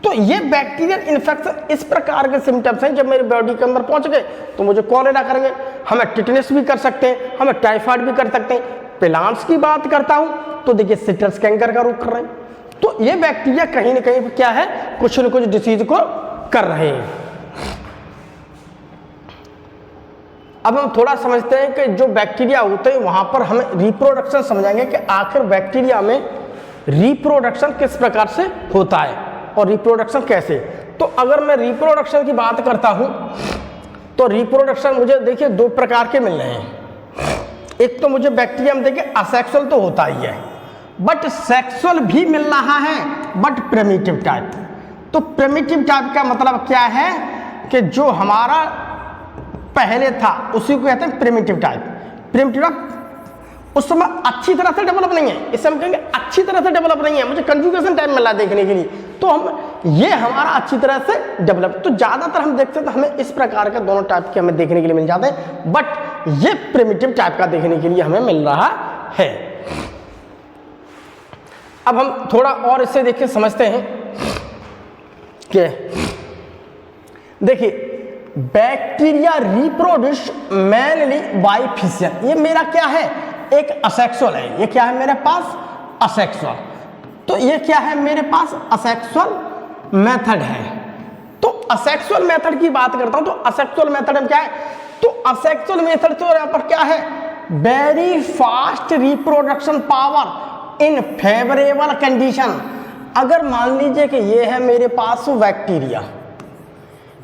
तो ये बैक्टीरियल इन्फेक्शन इस प्रकार के सिम्टम्स हैं, जब मेरी बॉडी के अंदर पहुंच गए तो मुझे कॉलेरा करेंगे, हमें टिटेनस भी कर सकते हैं, हमें टाइफाइड भी कर सकते हैं। प्लांट्स की बात करता हूं तो देखिए सिट्रस कैंकर का रोग कर रहे हैं। तो ये बैक्टीरिया कहीं ना कहीं क्या है, कुछ न कुछ डिसीज को कर रहे हैं। अब हम थोड़ा समझते हैं कि जो बैक्टीरिया होते हैं वहां पर हमें रिप्रोडक्शन समझाएंगे कि आखिर बैक्टीरिया में रिप्रोडक्शन किस प्रकार से होता है और रिप्रोडक्शन कैसे। तो अगर मैं रिप्रोडक्शन की बात करता हूं तो रिप्रोडक्शन मुझे देखिए दो प्रकार के मिल रहे हैं। एक तो मुझे बैक्टीरिया में देखिए असेक्सुअल तो होता ही है, बट सेक्सुअल भी मिल रहा है, बट प्रिमिटिव टाइप। तो प्रिमिटिव टाइप का मतलब क्या है कि जो हमारा पहले था उसी को कहते हैं प्रिमिटिव टाइप। प्रिमिटिव उस समय अच्छी तरह से डेवलप नहीं है, इसे हम कहेंगे अच्छी तरह से डेवलप नहीं है, मुझे कंजुगेशन टाइम मिला देखने के लिए, तो हम ये हमारा अच्छी तरह से डेवलप। तो ज़्यादातर हम देखते हैं तो हमें इस प्रकार के दोनों टाइप के हमें देखने के लिए मिल जाते हैं, बट ये प्रिमिटिव टाइप का देखने के लिए हमें मिल रहा है। अब हम थोड़ा और इससे देखिए समझते हैं कि देखिए bacteria reproduce mainly by fission. ये मेरा क्या है, एक असेक्सुअल है। ये क्या है मेरे पास, असेक्सुअल। तो ये क्या है मेरे पास, असेक्सुअल मेथड है। तो असेक्सुअल मेथड की बात करता हूं तो असेक्सुअल मेथड में क्या है, तो असेक्सुअल मेथड तो यहां पर क्या है, very fast reproduction power in favourable condition. अगर मान लीजिए कि ये है मेरे पास बैक्टीरिया,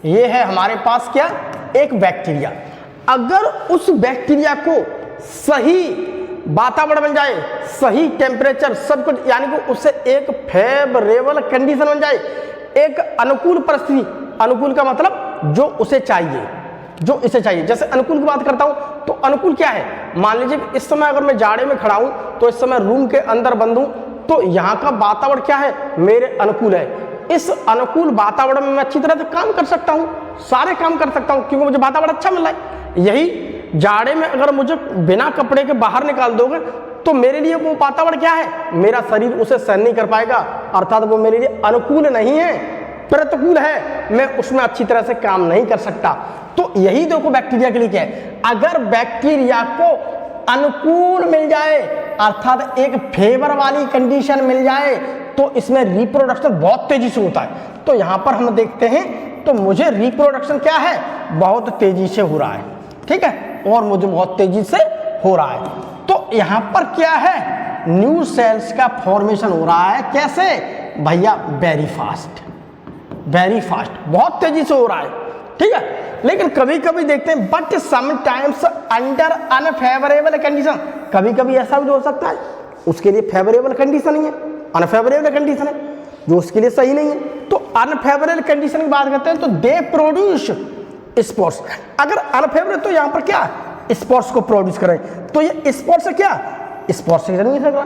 ये है हमारे पास क्या, एक बैक्टीरिया। अगर उस बैक्टीरिया को सही वातावरण बन जाए, सही टेम्परेचर सब कुछ, यानी कि उससे एक फेवरेबल कंडीशन बन जाए, एक अनुकूल परिस्थिति, अनुकूल का मतलब जो उसे चाहिए, जो इसे चाहिए। जैसे अनुकूल की बात करता हूं तो अनुकूल क्या है, मान लीजिए कि इस समय अगर मैं जाड़े में खड़ा हूँ तो इस समय रूम के अंदर बंद हूँ, तो यहाँ का वातावरण क्या है, मेरे अनुकूल है। इस अनुकूल वातावरण में मैं अच्छी तरह से काम कर सकता हूँ, सारे काम कर सकता हूँ, क्योंकि मुझे वातावरण अच्छा मिल रहा है। यही जाड़े में अगर मुझे बिना कपड़े के बाहर निकाल दोगे तो मेरे लिए वो वातावरण क्या है, मेरा शरीर उसे सहन नहीं कर पाएगा, अर्थात वो मेरे लिए अनुकूल नहीं है, प्रतिकूल है, मैं उसमें अच्छी तरह से काम नहीं कर सकता। तो यही देखो बैक्टीरिया के लिए क्या है, अगर बैक्टीरिया को अनुकूल मिल जाए, अर्थात एक फेवर वाली कंडीशन मिल जाए, तो इसमें रिप्रोडक्शन बहुत तेजी से होता है। तो यहाँ पर हम देखते हैं तो मुझे रिप्रोडक्शन क्या है, बहुत तेजी से हो रहा है, ठीक है, और मुझे बहुत तेजी से हो रहा है। तो यहाँ पर क्या है, न्यू सेल्स का फॉर्मेशन हो रहा है। कैसे भैया, वेरी फास्ट, वेरी फास्ट, बहुत तेजी से हो रहा है, ठीक है। लेकिन कभी कभी देखते हैं but sometimes under unfavourable condition, कभी कभी ऐसा भी हो सकता है उसके लिए फेवरेबल कंडीशन नहीं है, अनफेवरेबल कंडीशन है जो उसके लिए सही नहीं है। तो अनफेवरेबल कंडीशन की बात करते हैं तो दे प्रोड्यूस स्पोर्स। अगर अनफेवरेबल तो यहाँ पर क्या, स्पोर्स को प्रोड्यूस करें, तो ये स्पोर्स से क्या, स्पोर्स से नहीं सकता।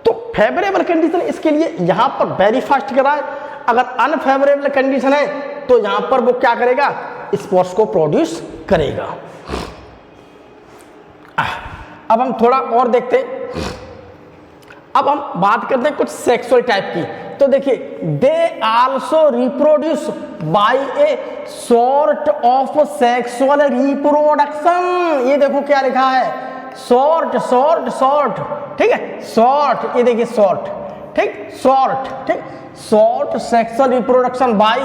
तो फेवरेबल कंडीशन इसके लिए यहाँ पर वेरी फास्ट कर रहा है, अगर अनफेवरेबल कंडीशन है तो यहाँ पर वो क्या करेगा, स्पोर्स को प्रोड्यूस करेगा। अब हम थोड़ा और देखते हैं, अब हम बात करते हैं कुछ सेक्सुअल टाइप की। तो देखिए, they also reproduce by a sort of sexual reproduction. ये देखो क्या लिखा है, सॉर्ट सॉर्ट सॉर्ट, ठीक है, सॉर्ट, ये देखिए सॉर्ट, ठीक, सॉर्ट, ठीक, sort sexual reproduction by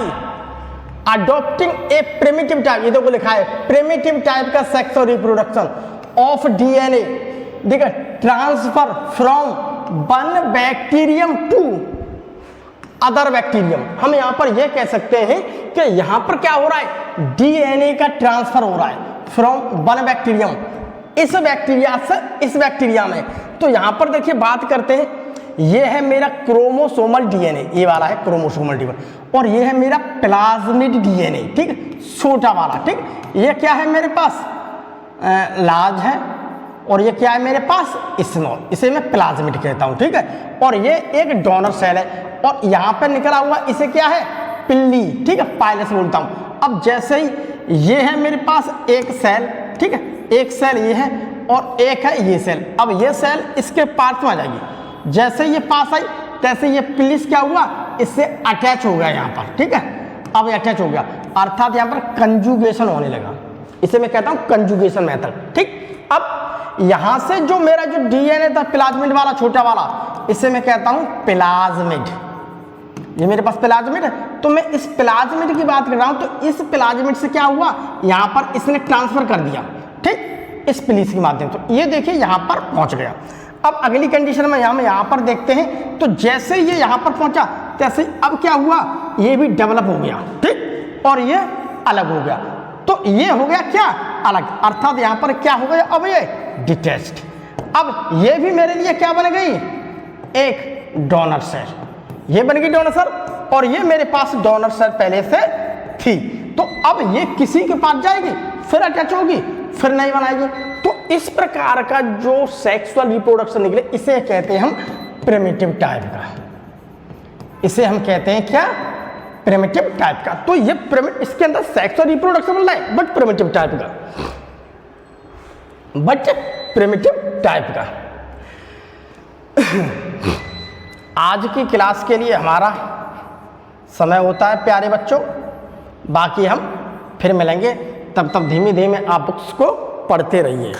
adopting a primitive type, ये देखो लिखा है प्रिमिटिव टाइप का सेक्सुअल रिप्रोडक्शन ऑफ डीएनए, देखिए, transfer from one bacterium to other bacterium. हम यहां पर यह कह सकते हैं कि यहां पर क्या हो रहा है, डीएनए का ट्रांसफर हो रहा है फ्रॉम वन बैक्टीरियम, इस बैक्टीरिया से इस बैक्टीरिया में। तो यहां पर देखिए बात करते हैं, ये है मेरा क्रोमोसोमल डीएनए, ये वाला है क्रोमोसोमल डीएनए, और ये है मेरा प्लाज्मिड डीएनए, ठीक, छोटा वाला, ठीक। ये क्या है मेरे पास, लार्ज है, और ये क्या है मेरे पास, स्मॉल, इसे मैं प्लाज्मिड कहता हूं, ठीक है। और ये एक डोनर सेल है, और यहां पर निकला हुआ इसे क्या है, पिल्ली, ठीक है, पाइलस बोलता हूं। अब जैसे ही ये है मेरे पास एक सेल, ठीक है, एक सेल ये है और एक है ये सेल। अब ये सेल इसके पास में आ जाएगी, जैसे ये पास आई तैसे ये पिलिस क्या हुआ, इससे अटैच हो गया यहाँ पर, ठीक है। अब अटैच हो गया, अर्थात यहाँ पर कंजुगेशन होने लगा, इसे मैं कहता हूँ कंजुगेशन मेथड, ठीक। अब यहाँ से जो मेरा जो डीएनए था प्लाज्मिड वाला, छोटा वाला, इसे मैं कहता हूँ प्लाज्मिड, ये मेरे पास प्लाज्मिड है। तो मैं इस प्लाज्मिड की बात कर रहा हूँ, तो इस प्लाज्मिड से क्या हुआ, यहाँ पर इसने ट्रांसफर कर दिया, ठीक, इस पिलिस के माध्यम से। ये देखिए यहाँ पर पहुँच गया। अब अगली कंडीशन में यहाँ पर देखते हैं, तो जैसे ये यहाँ पर पहुंचा तैसे अब क्या हुआ, ये भी डेवलप हो गया, ठीक, और ये अलग हो गया। तो ये हो गया क्या, अलग, अर्थात यहाँ पर क्या हो गया, अब ये डिटैच्ड। अब ये भी मेरे लिए क्या बन गई, एक डोनर सेल, ये बन गई डोनर सेल, और ये मेरे पास डोनर सेल पहले से थी। तो अब ये किसी के पास जाएगी, फिर अटैच होगी, फिर नहीं बनाएगी। तो इस प्रकार का जो सेक्सुअल रिप्रोडक्शन निकले, इसे कहते हैं हम प्रिमिटिव टाइप का, इसे हम कहते हैं क्या, प्रिमिटिव टाइप का। तो ये इसके अंदर सेक्सुअल रिप्रोडक्शन मिल रहा है, बट प्रिमिटिव टाइप का, बट प्रिमिटिव टाइप का। आज की क्लास के लिए हमारा समय होता है प्यारे बच्चों, बाकी हम फिर मिलेंगे, तब तक धीमे धीमे आप बुक्स को पढ़ते रहिए।